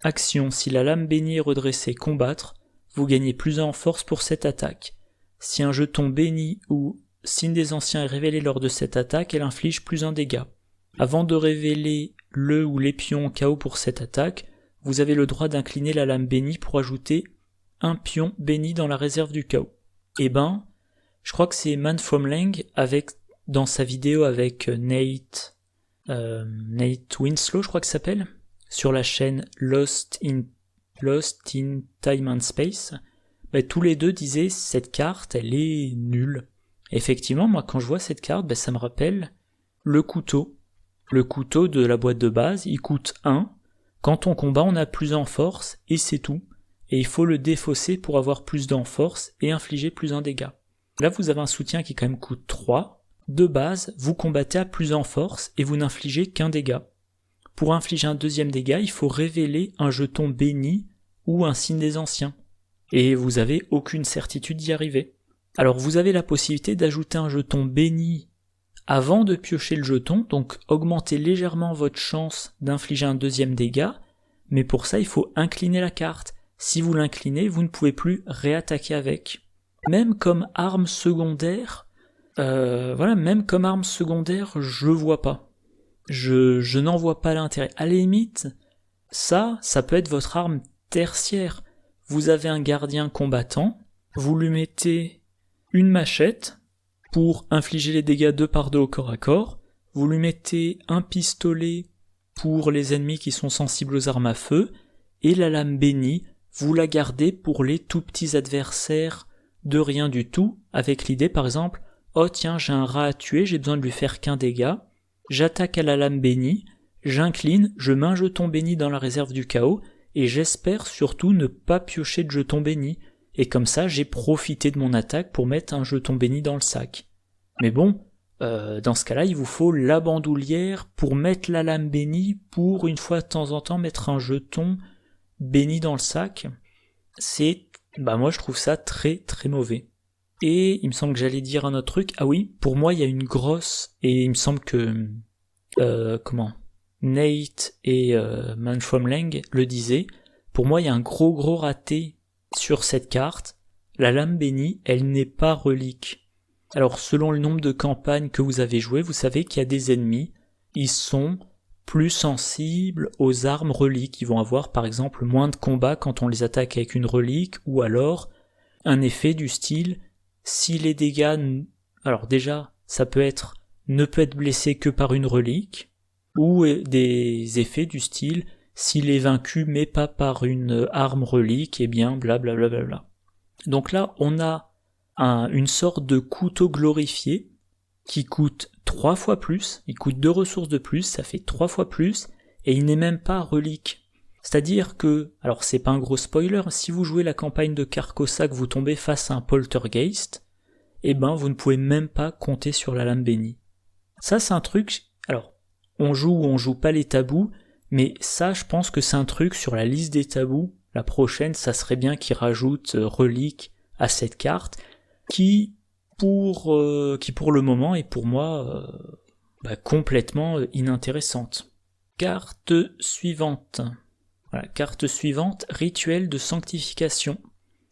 Action, si la lame bénie est redressée, combattre, vous gagnez plus 1 en force pour cette attaque. Si un jeton béni ou signe des anciens est révélé lors de cette attaque, elle inflige plus 1 dégât. Avant de révéler le ou les pions KO pour cette attaque, vous avez le droit d'incliner la lame bénie pour ajouter un pion béni dans la réserve du chaos. Eh ben, je crois que c'est Man from Lang dans sa vidéo avec Nate Winslow, je crois que ça s'appelle, sur la chaîne Lost in Time and Space. Tous les deux disaient cette carte, elle est nulle. Effectivement, moi quand je vois cette carte, ça me rappelle le couteau. Le couteau de la boîte de base, il coûte 1. Quand on combat, on a plus en force, et c'est tout. Et il faut le défausser pour avoir plus d'en force et infliger plus en dégâts. Là, vous avez un soutien qui quand même coûte 3. De base, vous combattez à plus en force et vous n'infligez qu'un dégât. Pour infliger un 2e dégât, il faut révéler un jeton béni ou un signe des anciens. Et vous avez aucune certitude d'y arriver. Alors vous avez la possibilité d'ajouter un jeton béni avant de piocher le jeton, donc augmenter légèrement votre chance d'infliger un 2e dégât, mais pour ça il faut incliner la carte. Si vous l'inclinez, vous ne pouvez plus réattaquer avec. Même comme arme secondaire, je vois pas. Je n'en vois pas l'intérêt. À la limite, ça peut être votre arme tertiaire. Vous avez un gardien combattant, vous lui mettez une machette pour infliger les dégâts 2 par 2 au corps à corps, vous lui mettez un pistolet pour les ennemis qui sont sensibles aux armes à feu, et la lame bénie, vous la gardez pour les tout petits adversaires de rien du tout, avec l'idée par exemple, oh tiens j'ai un rat à tuer, j'ai besoin de lui faire qu'un dégât, j'attaque à la lame bénie, j'incline, je mets un jeton béni dans la réserve du chaos, et j'espère surtout ne pas piocher de jeton béni, et comme ça j'ai profité de mon attaque pour mettre un jeton béni dans le sac. Mais bon, dans ce cas-là, il vous faut la bandoulière pour mettre la lame bénie, pour une fois de temps en temps mettre un jeton béni dans le sac. Moi je trouve ça très très mauvais. Et il me semble que j'allais dire un autre truc. Ah oui, pour moi il y a une grosse, et il me semble que Nate et Man from Lang le disaient, pour moi il y a un gros raté sur cette carte. La lame bénie, elle n'est pas relique. Alors selon le nombre de campagnes que vous avez jouées, vous savez qu'il y a des ennemis, ils sont plus sensibles aux armes reliques, ils vont avoir par exemple moins de combats quand on les attaque avec une relique, ou alors un effet du style, si les dégâts, alors déjà ça ne peut être blessé que par une relique, ou des effets du style, s'il est vaincu mais pas par une arme relique, et bien blablabla. Donc là on a une sorte de couteau glorifié qui coûte 3 fois plus, il coûte 2 ressources de plus, ça fait 3 fois plus, et il n'est même pas relique. C'est-à-dire que, alors c'est pas un gros spoiler, si vous jouez la campagne de Carcosa que vous tombez face à un poltergeist, vous ne pouvez même pas compter sur la lame bénie. Ça c'est un truc, alors on joue ou on joue pas les tabous, mais ça je pense que c'est un truc sur la liste des tabous, la prochaine ça serait bien qu'ils rajoutent relique à cette carte, qui pour le moment est pour moi complètement inintéressante. Carte suivante. Voilà, carte suivante, rituel de sanctification.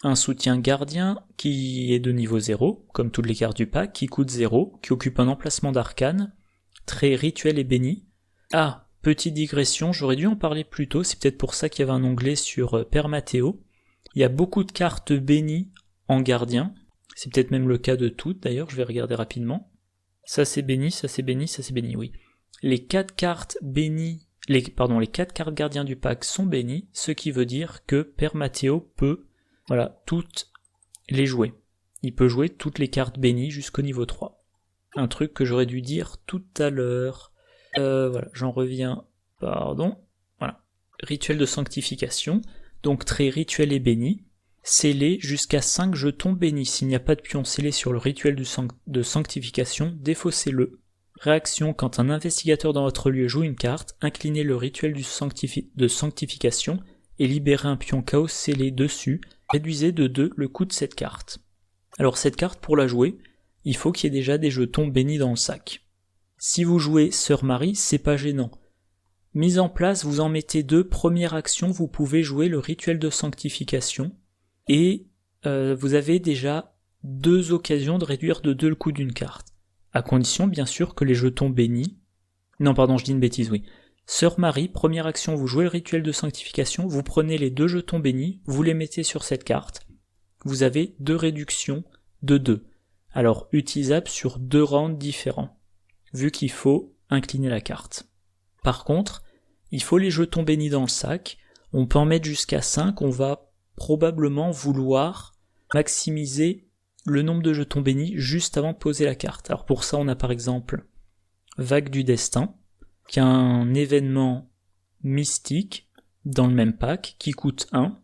Un soutien gardien qui est de niveau 0, comme toutes les cartes du pack, qui coûte 0, qui occupe un emplacement d'arcane, très rituel et béni. Ah, petite digression, j'aurais dû en parler plus tôt, c'est peut-être pour ça qu'il y avait un onglet sur Père Mathéo. Il y a beaucoup de cartes bénies en gardien. C'est peut-être même le cas de toutes d'ailleurs, je vais regarder rapidement. Ça c'est béni, ça c'est béni, ça c'est béni, oui. Les 4 cartes bénies, les 4 cartes gardiens du pack sont bénies, ce qui veut dire que Père Mathéo peut, toutes les jouer. Il peut jouer toutes les cartes bénies jusqu'au niveau 3. Un truc que j'aurais dû dire tout à l'heure. J'en reviens, Rituel de sanctification, donc trait rituel et béni. Scellé jusqu'à 5 jetons bénis. S'il n'y a pas de pion scellé sur le rituel de sanctification, défaussez-le. Réaction, quand un investigateur dans votre lieu joue une carte, inclinez le rituel de sanctification et libérez un pion chaos scellé dessus, réduisez de 2 le coût de cette carte. Alors cette carte, pour la jouer, il faut qu'il y ait déjà des jetons bénis dans le sac. Si vous jouez Sœur Marie, c'est pas gênant. Mise en place, vous en mettez 2, première action, vous pouvez jouer le rituel de sanctification, et vous avez déjà 2 occasions de réduire de 2 le coût d'une carte. À condition, bien sûr, que les jetons bénis... Non, pardon, je dis une bêtise, oui. Sœur Marie, première action, vous jouez le rituel de sanctification, vous prenez les 2 jetons bénis, vous les mettez sur cette carte. Vous avez 2 réductions de 2. Alors, utilisable sur 2 rounds différents, vu qu'il faut incliner la carte. Par contre, il faut les jetons bénis dans le sac. On peut en mettre jusqu'à 5, on va probablement vouloir maximiser le nombre de jetons bénis juste avant de poser la carte. Alors pour ça, on a par exemple Vague du Destin, qui est un événement mystique dans le même pack, qui coûte 1.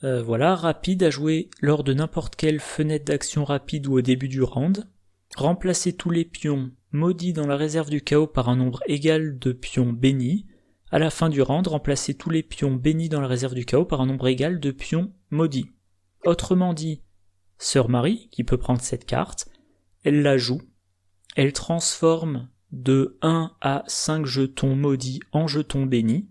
Rapide à jouer lors de n'importe quelle fenêtre d'action rapide ou au début du round. Remplacez tous les pions maudits dans la réserve du chaos par un nombre égal de pions bénis. À la fin du round, remplacez tous les pions bénis dans la réserve du chaos par un nombre égal de pions maudits. Autrement dit, Sœur Marie, qui peut prendre cette carte, elle la joue, elle transforme de 1 à 5 jetons maudits en jetons bénis,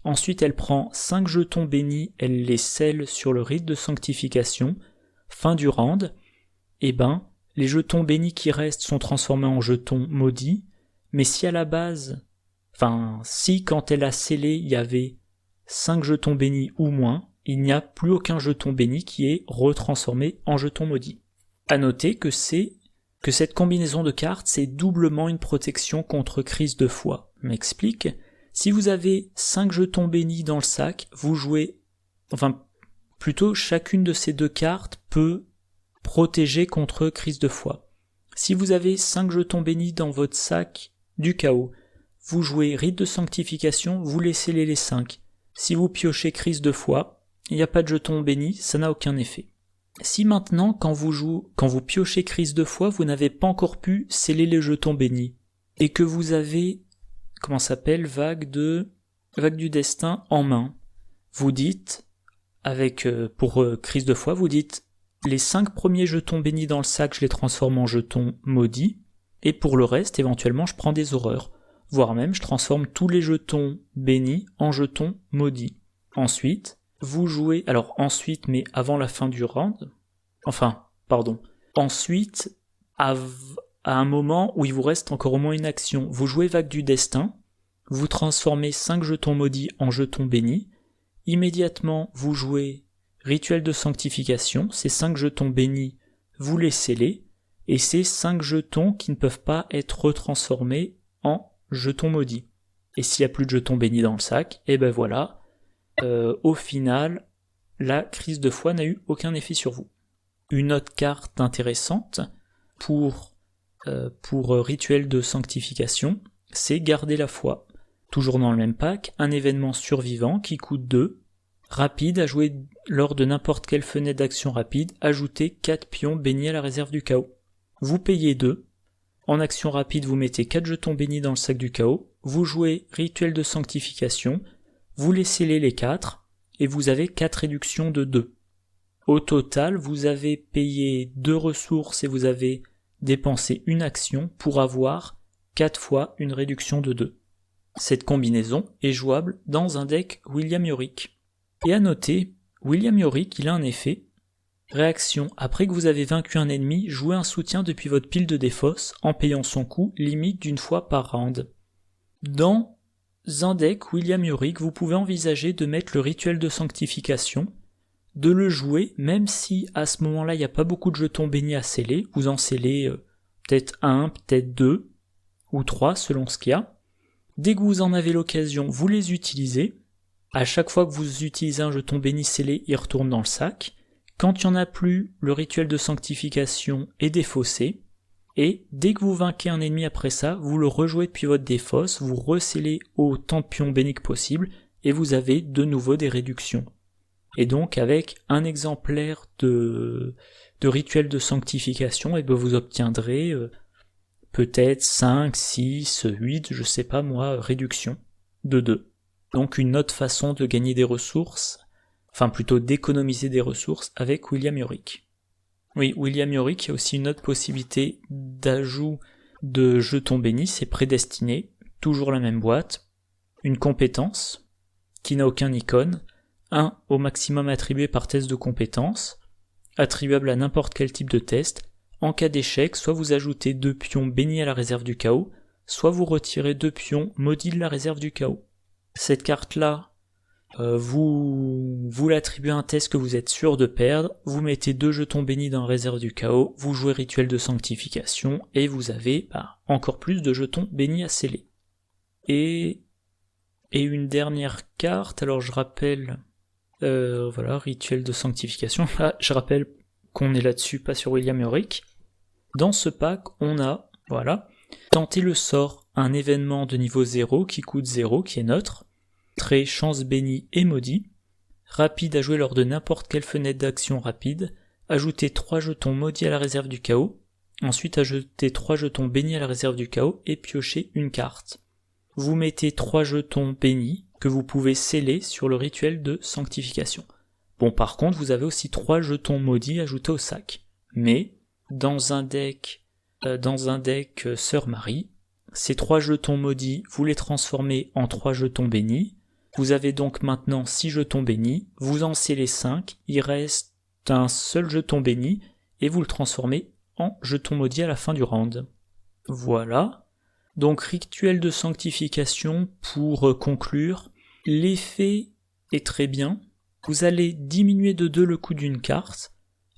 ensuite elle prend 5 jetons bénis, elle les scelle sur le rite de sanctification, fin du round, les jetons bénis qui restent sont transformés en jetons maudits, mais si à la base... si quand elle a scellé, il y avait 5 jetons bénis ou moins, il n'y a plus aucun jeton béni qui est retransformé en jeton maudit. À noter que cette combinaison de cartes, c'est doublement une protection contre crise de foi. Je m'explique. Si vous avez 5 jetons bénis dans le sac, vous jouez... chacune de ces 2 cartes peut protéger contre crise de foi. Si vous avez 5 jetons bénis dans votre sac du chaos, vous jouez rite de sanctification, vous laissez les 5. Si vous piochez crise de foi, il n'y a pas de jeton béni, ça n'a aucun effet. Si maintenant, quand vous piochez crise de foi, vous n'avez pas encore pu sceller les jetons bénis, et que vous avez, vague du destin en main, vous dites, pour crise de foi, vous dites, les 5 premiers jetons bénis dans le sac, je les transforme en jetons maudits, et pour le reste, éventuellement, je prends des horreurs. Voire même, je transforme tous les jetons bénis en jetons maudits. Ensuite, vous jouez... mais avant la fin du round... Ensuite, à un moment où il vous reste encore au moins une action, vous jouez Vague du Destin, vous transformez 5 jetons maudits en jetons bénis, immédiatement, vous jouez Rituel de sanctification, ces 5 jetons bénis, vous les scellez, et ces 5 jetons qui ne peuvent pas être retransformés en jetons maudits. Et s'il n'y a plus de jetons bénis dans le sac, au final, la crise de foi n'a eu aucun effet sur vous. Une autre carte intéressante pour rituel de sanctification, c'est Garder la foi. Toujours dans le même pack, un événement survivant qui coûte 2, rapide à jouer lors de n'importe quelle fenêtre d'action rapide, ajoutez 4 pions bénis à la réserve du chaos. Vous payez 2, en action rapide vous mettez 4 jetons bénis dans le sac du chaos, vous jouez rituel de sanctification, vous les scellez les 4, et vous avez 4 réductions de 2. Au total, vous avez payé 2 ressources et vous avez dépensé une action pour avoir 4 fois une réduction de 2. Cette combinaison est jouable dans un deck William Yorick. Et à noter, William Yorick, il a un effet. Réaction, après que vous avez vaincu un ennemi, jouez un soutien depuis votre pile de défausse en payant son coût, limite d'une fois par round. Dans un deck William Yorick, vous pouvez envisager de mettre le rituel de sanctification de le jouer, même si à ce moment-là il n'y a pas beaucoup de jetons bénis à sceller, vous en scellez peut-être 1, peut-être 2, ou 3 selon ce qu'il y a. Dès que vous en avez l'occasion, vous les utilisez. À chaque fois que vous utilisez un jeton béni scellé, il retourne dans le sac. Quand il n'y en a plus, le rituel de sanctification est défaussé. Et dès que vous vainquez un ennemi après ça, vous le rejouez depuis votre défausse, vous rescellez autant de pions bénis que possible, et vous avez de nouveau des réductions. Et donc avec un exemplaire de rituel de sanctification, et ben vous obtiendrez peut-être 5, 6, 8, je sais pas moi, réduction de 2. Donc une autre façon de gagner des ressources, enfin plutôt d'économiser des ressources avec William Yorick. Oui, William Yorick, il y a aussi une autre possibilité d'ajout de jetons bénis, c'est prédestiné, toujours la même boîte, une compétence qui n'a aucun icône, 1 au maximum attribué par test de compétence, attribuable à n'importe quel type de test. En cas d'échec, soit vous ajoutez 2 pions bénis à la réserve du chaos, soit vous retirez 2 pions maudits de la réserve du chaos. Cette carte-là, vous l'attribuez à un test que vous êtes sûr de perdre, vous mettez 2 jetons bénis dans la réserve du chaos, vous jouez rituel de sanctification, et vous avez encore plus de jetons bénis à sceller. Et une dernière carte, alors je rappelle, voilà, rituel de sanctification, je rappelle qu'on est là-dessus, pas sur William Yorick. Dans ce pack, on a, voilà, tenter le sort, un événement de niveau 0 qui coûte 0, qui est neutre, trait chance bénie et maudit, rapide à jouer lors de n'importe quelle fenêtre d'action rapide, ajouter 3 jetons maudits à la réserve du chaos, ensuite ajouter 3 jetons bénis à la réserve du chaos et piocher une carte. Vous mettez 3 jetons bénis que vous pouvez sceller sur le rituel de sanctification. Bon, par contre, vous avez aussi 3 jetons maudits ajoutés au sac. Mais, dans un deck Sœur Marie, ces 3 jetons maudits, vous les transformez en 3 jetons bénis. Vous avez donc maintenant 6 jetons bénis, vous en scellez 5, il reste un seul jeton béni, et vous le transformez en jeton maudit à la fin du round. Voilà. Donc, rituel de sanctification, pour conclure, l'effet est très bien. Vous allez diminuer de 2 le coût d'une carte.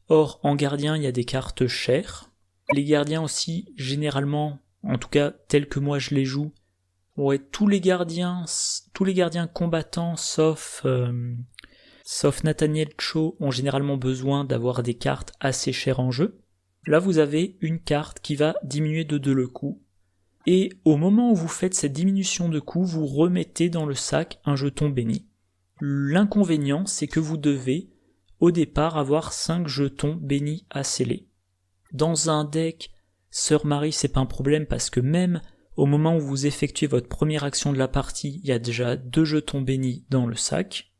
Or, en gardien, il y a des cartes chères. Les gardiens aussi, généralement, en tout cas, tels que moi je les joue, ouais, tous les gardiens combattants, sauf Nathaniel Cho, ont généralement besoin d'avoir des cartes assez chères en jeu. Là, vous avez une carte qui va diminuer de 2 le coût. Et au moment où vous faites cette diminution de coût, vous remettez dans le sac un jeton béni. L'inconvénient, c'est que vous devez, au départ, avoir 5 jetons bénis à sceller. Dans un deck Sœur Marie, c'est pas un problème parce que même au moment où vous effectuez votre première action de la partie, il y a déjà 2 jetons bénis dans le sac.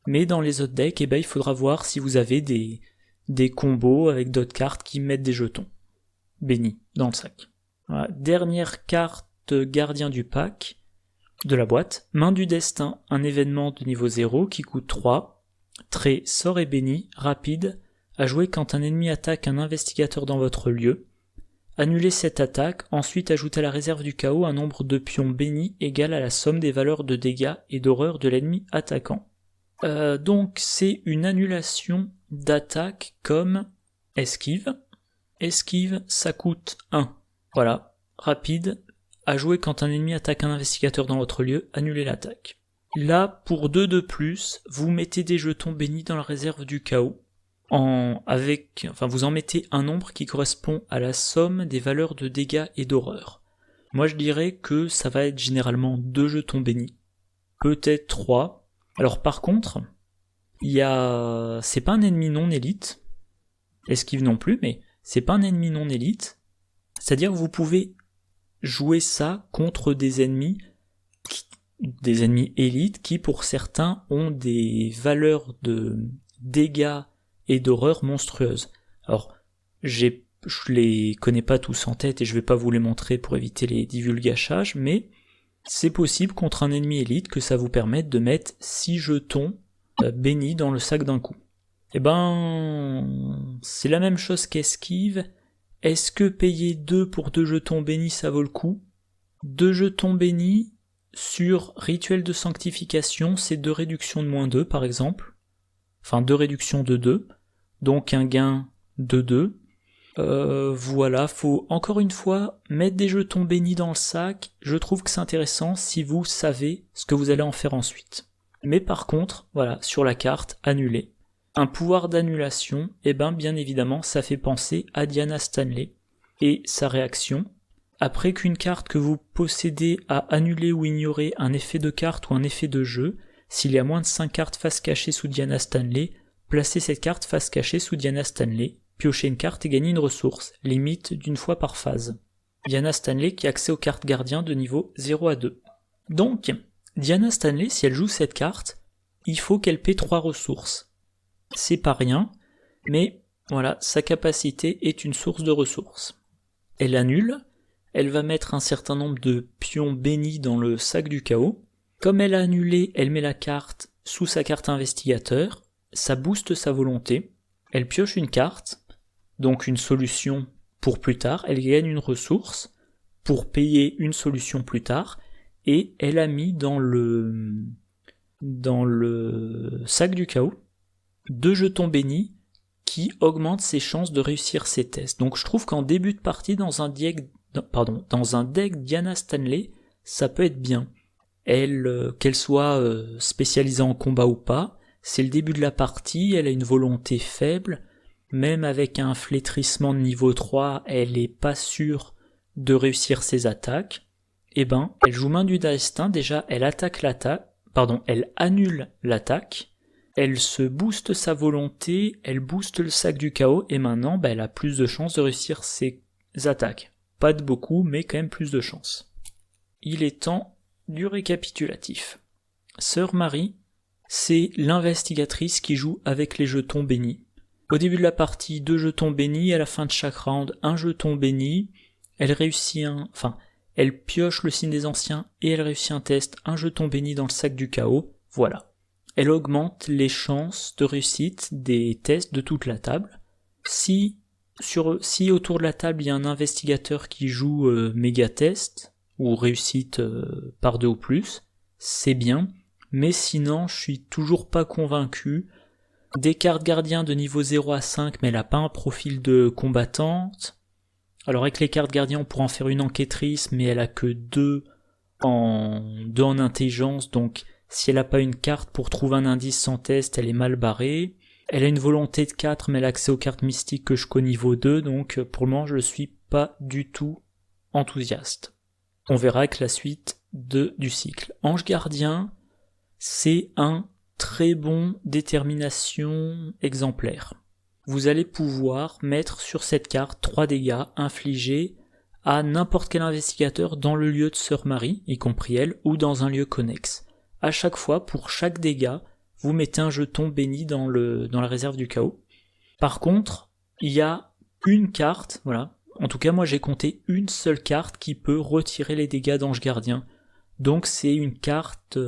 Mais dans les autres decks, il faudra voir si vous avez des combos avec d'autres cartes qui mettent des jetons bénis dans le sac. Voilà. Dernière carte gardien du pack, de la boîte, Main du Destin, un événement de niveau 0 qui coûte 3, trait sort et béni, rapide, à jouer quand un ennemi attaque un investigateur dans votre lieu. Annulez cette attaque, ensuite ajoutez à la réserve du chaos un nombre de pions bénis égal à la somme des valeurs de dégâts et d'horreur de l'ennemi attaquant. Donc c'est une annulation d'attaque comme esquive. Esquive, ça coûte 1. Voilà, rapide, à jouer quand un ennemi attaque un investigateur dans votre lieu, annulez l'attaque. Là, pour 2 de plus, vous mettez des jetons bénis dans la réserve du chaos. Vous en mettez un nombre qui correspond à la somme des valeurs de dégâts et d'horreur. Moi je dirais que ça va être généralement 2 jetons bénis. Peut-être 3. Alors par contre, c'est pas un ennemi non élite. Esquive non plus, mais c'est pas un ennemi non élite. C'est-à-dire que vous pouvez jouer ça contre des ennemis élites qui pour certains ont des valeurs de dégâts et d'horreur monstrueuses. Alors, je les connais pas tous en tête et je vais pas vous les montrer pour éviter les divulgachages, mais c'est possible contre un ennemi élite que ça vous permette de mettre 6 jetons bénis dans le sac d'un coup. C'est la même chose qu'esquive. Est-ce que payer 2 pour 2 jetons bénis ça vaut le coup? 2 jetons bénis sur rituel de sanctification, c'est 2 réductions de -2 par exemple. enfin 2 réductions de 2, donc un gain de 2. Voilà, faut encore une fois mettre des jetons bénis dans le sac. Je trouve que c'est intéressant si vous savez ce que vous allez en faire ensuite. Mais par contre, voilà, sur la carte, annuler. Un pouvoir d'annulation, bien évidemment, ça fait penser à Diana Stanley et sa réaction. Après qu'une carte que vous possédez a annulé ou ignoré un effet de carte ou un effet de jeu, s'il y a moins de 5 cartes face cachée sous Diana Stanley, placez cette carte face cachée sous Diana Stanley, piochez une carte et gagnez une ressource, limite d'une fois par phase. Diana Stanley qui a accès aux cartes gardiens de niveau 0 à 2. Donc, Diana Stanley, si elle joue cette carte, il faut qu'elle paie 3 ressources. C'est pas rien, mais voilà, sa capacité est une source de ressources. Elle annule, elle va mettre un certain nombre de pions bénis dans le sac du chaos. Comme elle a annulé, elle met la carte sous sa carte investigateur, ça booste sa volonté, elle pioche une carte, donc une solution pour plus tard, elle gagne une ressource pour payer une solution plus tard, et elle a mis dans le sac du chaos 2 jetons bénis qui augmentent ses chances de réussir ses tests. Donc je trouve qu'en début de partie dans un deck Diana Stanley, ça peut être bien. Qu'elle soit spécialisée en combat ou pas, c'est le début de la partie, elle a une volonté faible, même avec un flétrissement de niveau 3, elle est pas sûre de réussir ses attaques. Elle joue main du destin, déjà elle elle annule l'attaque, elle se booste sa volonté, elle booste le sac du chaos, et maintenant elle a plus de chances de réussir ses attaques. Pas de beaucoup, mais quand même plus de chances. Il est temps du récapitulatif. Sœur Marie, c'est l'investigatrice qui joue avec les jetons bénis. Au début de la partie, 2 jetons bénis, à la fin de chaque round, 1 jeton béni, elle elle pioche le signe des anciens et elle réussit un test, 1 jeton béni dans le sac du chaos, voilà. Elle augmente les chances de réussite des tests de toute la table. Si autour de la table il y a un investigateur qui joue méga test, ou réussite par 2 ou plus, c'est bien, mais sinon je suis toujours pas convaincu. Des cartes gardiens de niveau 0 à 5, mais elle a pas un profil de combattante. Alors avec les cartes gardiens on pourra en faire une enquêtrice, mais elle a que 2 en intelligence, donc si elle a pas une carte pour trouver un indice sans test, elle est mal barrée. Elle a une volonté de 4, mais elle a accès aux cartes mystiques que je qu'au niveau 2, donc pour le moment je suis pas du tout enthousiaste. On verra avec la suite du cycle. Ange gardien, c'est un très bon détermination exemplaire. Vous allez pouvoir mettre sur cette carte 3 dégâts infligés à n'importe quel investigateur dans le lieu de Sœur Marie, y compris elle, ou dans un lieu connexe. À chaque fois, pour chaque dégât, vous mettez un jeton béni dans la réserve du chaos. Par contre, il y a une carte, voilà. En tout cas, moi j'ai compté une seule carte qui peut retirer les dégâts d'Ange Gardien. Donc c'est une carte...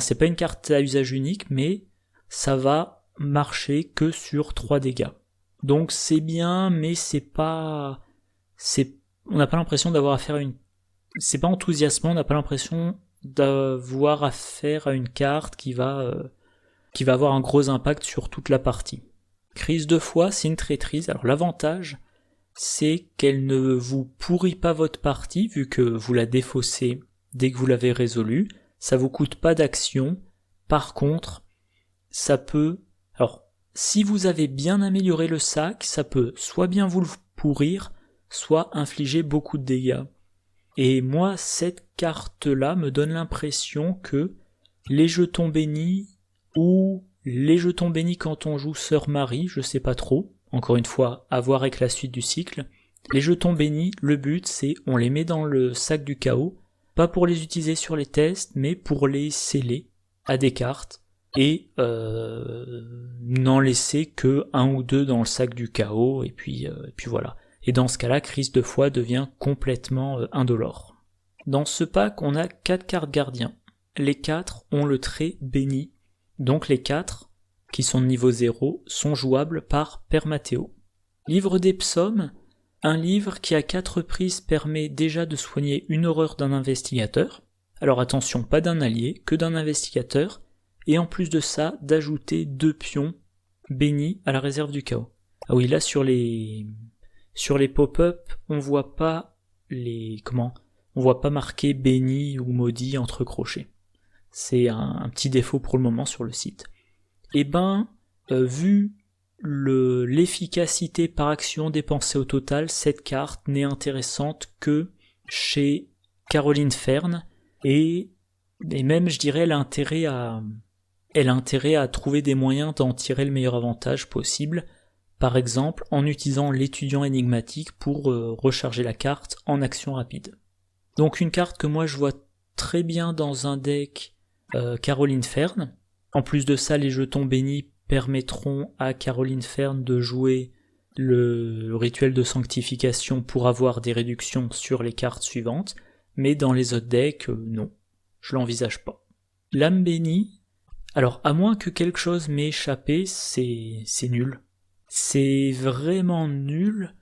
c'est pas une carte à usage unique, mais ça va marcher que sur 3 dégâts. Donc c'est bien, mais on n'a pas l'impression d'avoir affaire à une... C'est pas enthousiasmant, on n'a pas l'impression d'avoir affaire à une carte qui va avoir un gros impact sur toute la partie. Crise de foi, c'est une traîtrise. Alors l'avantage, c'est qu'elle ne vous pourrit pas votre partie, vu que vous la défaussez dès que vous l'avez résolue. Ça vous coûte pas d'action. Par contre, ça peut... Alors, si vous avez bien amélioré le sac, ça peut soit bien vous le pourrir, soit infliger beaucoup de dégâts. Et moi, cette carte-là me donne l'impression que les jetons bénis ou les jetons bénis quand on joue Sœur Marie, je sais pas trop, encore une fois, à voir avec la suite du cycle. Les jetons bénis, le but c'est on les met dans le sac du chaos, pas pour les utiliser sur les tests, mais pour les sceller à des cartes et n'en laisser que 1 ou 2 dans le sac du chaos et puis voilà. Et dans ce cas-là, crise de foi devient complètement indolore. Dans ce pack, on a 4 cartes gardiens. Les 4 ont le trait béni, donc les 4, qui sont de niveau 0, sont jouables par Père Mathéo. Livre des psaumes, un livre qui à 4 reprises permet déjà de soigner une horreur d'un investigateur. Alors attention, pas d'un allié, que d'un investigateur, et en plus de ça, d'ajouter 2 pions bénis à la réserve du chaos. Ah oui, là sur les pop-up, on voit pas marqué béni ou maudit entre crochets. C'est un petit défaut pour le moment sur le site. Et vu l'efficacité par action dépensée au total, cette carte n'est intéressante que chez Caroline Fern, et même je dirais elle a intérêt à trouver des moyens d'en tirer le meilleur avantage possible, par exemple en utilisant l'étudiant énigmatique pour recharger la carte en action rapide. Donc une carte que moi je vois très bien dans un deck Caroline Fern. En plus de ça, les jetons bénis permettront à Caroline Fern de jouer le rituel de sanctification pour avoir des réductions sur les cartes suivantes, mais dans les autres decks, non, je l'envisage pas. L'âme bénie, alors à moins que quelque chose m'ait échappé, c'est nul. C'est vraiment nul,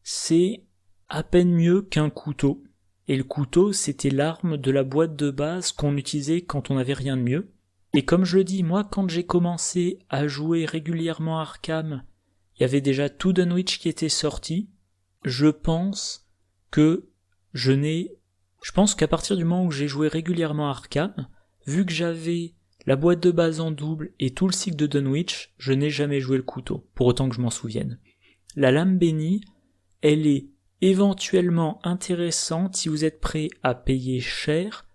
c'est à peine mieux qu'un couteau. Et le couteau, c'était l'arme de la boîte de base qu'on utilisait quand on n'avait rien de mieux. Et comme je le dis, moi, quand j'ai commencé à jouer régulièrement à Arkham, il y avait déjà tout Dunwich qui était sorti. Je pense qu'à partir du moment où j'ai joué régulièrement à Arkham, vu que j'avais la boîte de base en double et tout le cycle de Dunwich, je n'ai jamais joué le couteau, pour autant que je m'en souvienne. La lame bénie, elle est éventuellement intéressante si vous êtes prêt à payer cher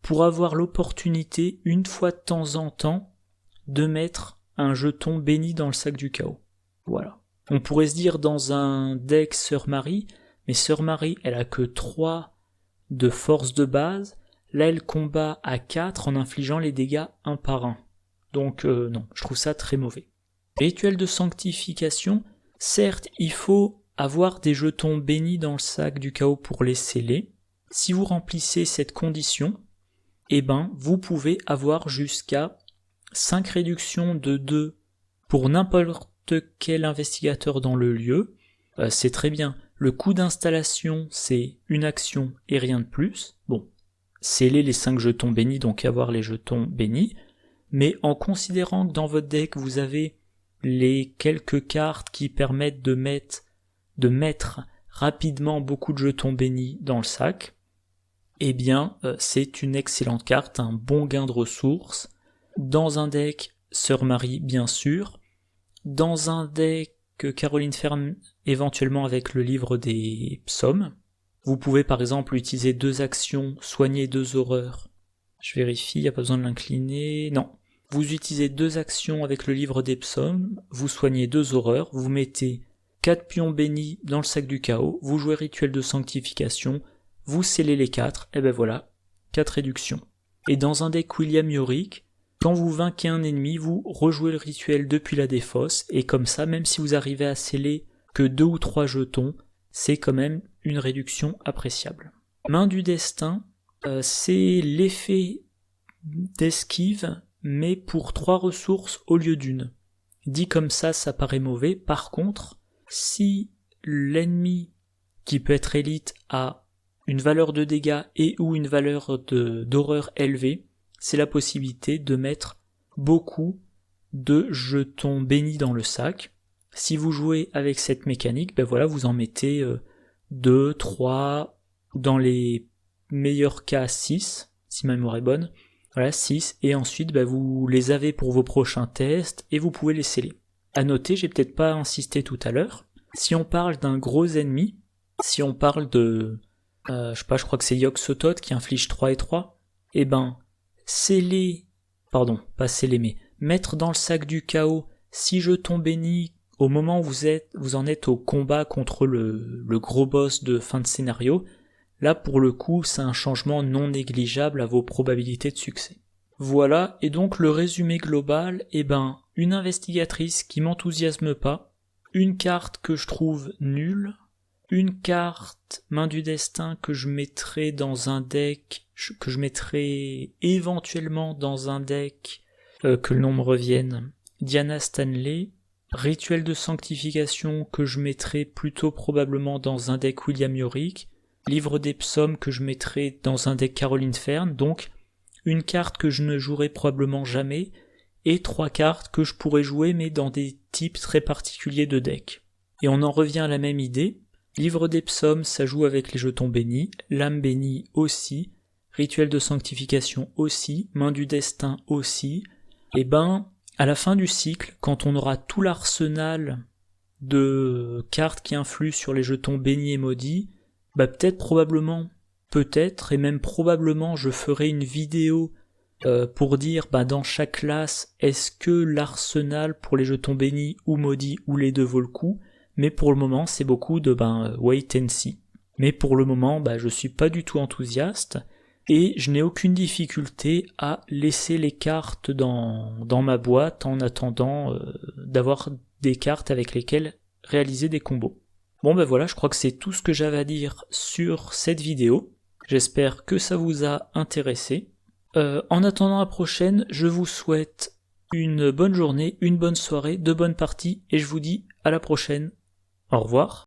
pour avoir l'opportunité, une fois de temps en temps, de mettre un jeton béni dans le sac du chaos. Voilà. On pourrait se dire dans un deck Sœur Marie, mais Sœur Marie, elle a que 3 de force de base, là elle combat à 4 en infligeant les dégâts un par un. Donc non, je trouve ça très mauvais. Rituel de sanctification, certes, il faut avoir des jetons bénis dans le sac du chaos pour les sceller. Si vous remplissez cette condition, vous pouvez avoir jusqu'à 5 réductions de 2 pour n'importe quel investigateur dans le lieu. C'est très bien. Le coût d'installation, c'est une action et rien de plus. Bon, sceller les 5 jetons bénis, donc avoir les jetons bénis. Mais en considérant que dans votre deck, vous avez les quelques cartes qui permettent de mettre rapidement beaucoup de jetons bénis dans le sac, c'est une excellente carte, un bon gain de ressources. Dans un deck Sœur Marie, bien sûr. Dans un deck Caroline Fern, éventuellement avec le livre des psaumes. Vous pouvez par exemple utiliser 2 actions, soigner 2 horreurs. Je vérifie, il n'y a pas besoin de l'incliner. Non. Vous utilisez 2 actions avec le livre des psaumes, vous soignez 2 horreurs, vous mettez 4 pions bénis dans le sac du chaos, vous jouez rituel de sanctification, vous scellez les 4, 4 réductions. Et dans un deck William Yorick, quand vous vainquez un ennemi, vous rejouez le rituel depuis la défausse, et comme ça, même si vous arrivez à sceller que 2 ou 3 jetons, c'est quand même une réduction appréciable. Main du destin, c'est l'effet d'esquive, mais pour 3 ressources au lieu d'une. Dit comme ça paraît mauvais. Par contre, si l'ennemi, qui peut être élite, a une valeur de dégâts et ou une valeur d'horreur élevée, c'est la possibilité de mettre beaucoup de jetons bénis dans le sac. Si vous jouez avec cette mécanique, vous en mettez 2, 3, dans les meilleurs cas 6, si ma mémoire est bonne. Voilà, 6, et ensuite vous les avez pour vos prochains tests et vous pouvez les sceller. À noter, j'ai peut-être pas insisté tout à l'heure, si on parle d'un gros ennemi, si on parle de je crois que c'est Yog-Sothoth qui inflige 3 et 3, mettre dans le sac du chaos 6 jetons bénis au moment où vous en êtes au combat contre le gros boss de fin de scénario, là pour le coup c'est un changement non négligeable à vos probabilités de succès. Voilà, et donc le résumé global, une investigatrice qui m'enthousiasme pas, une carte que je trouve nulle, une carte main du destin que je mettrai dans un deck, que je mettrai éventuellement dans un deck, que le nom me revienne, Diana Stanley, rituel de sanctification que je mettrai plutôt probablement dans un deck William Yorick, livre des psaumes que je mettrai dans un deck Caroline Fern, donc une carte que je ne jouerai probablement jamais, et 3 cartes que je pourrais jouer mais dans des types très particuliers de deck. Et on en revient à la même idée. Livre des psaumes, ça joue avec les jetons bénis, l'âme bénie aussi, rituel de sanctification aussi, main du destin aussi. Et à la fin du cycle, quand on aura tout l'arsenal de cartes qui influent sur les jetons bénis et maudits, peut-être et même probablement je ferai une vidéo pour dire dans chaque classe est-ce que l'arsenal pour les jetons bénis ou maudits ou les deux vaut le coup, mais pour le moment c'est beaucoup de wait and see. Mais pour le moment je suis pas du tout enthousiaste et je n'ai aucune difficulté à laisser les cartes dans ma boîte en attendant d'avoir des cartes avec lesquelles réaliser des combos. Voilà, je crois que c'est tout ce que j'avais à dire sur cette vidéo. J'espère que ça vous a intéressé. En attendant la prochaine, je vous souhaite une bonne journée, une bonne soirée, de bonnes parties, et je vous dis à la prochaine. Au revoir.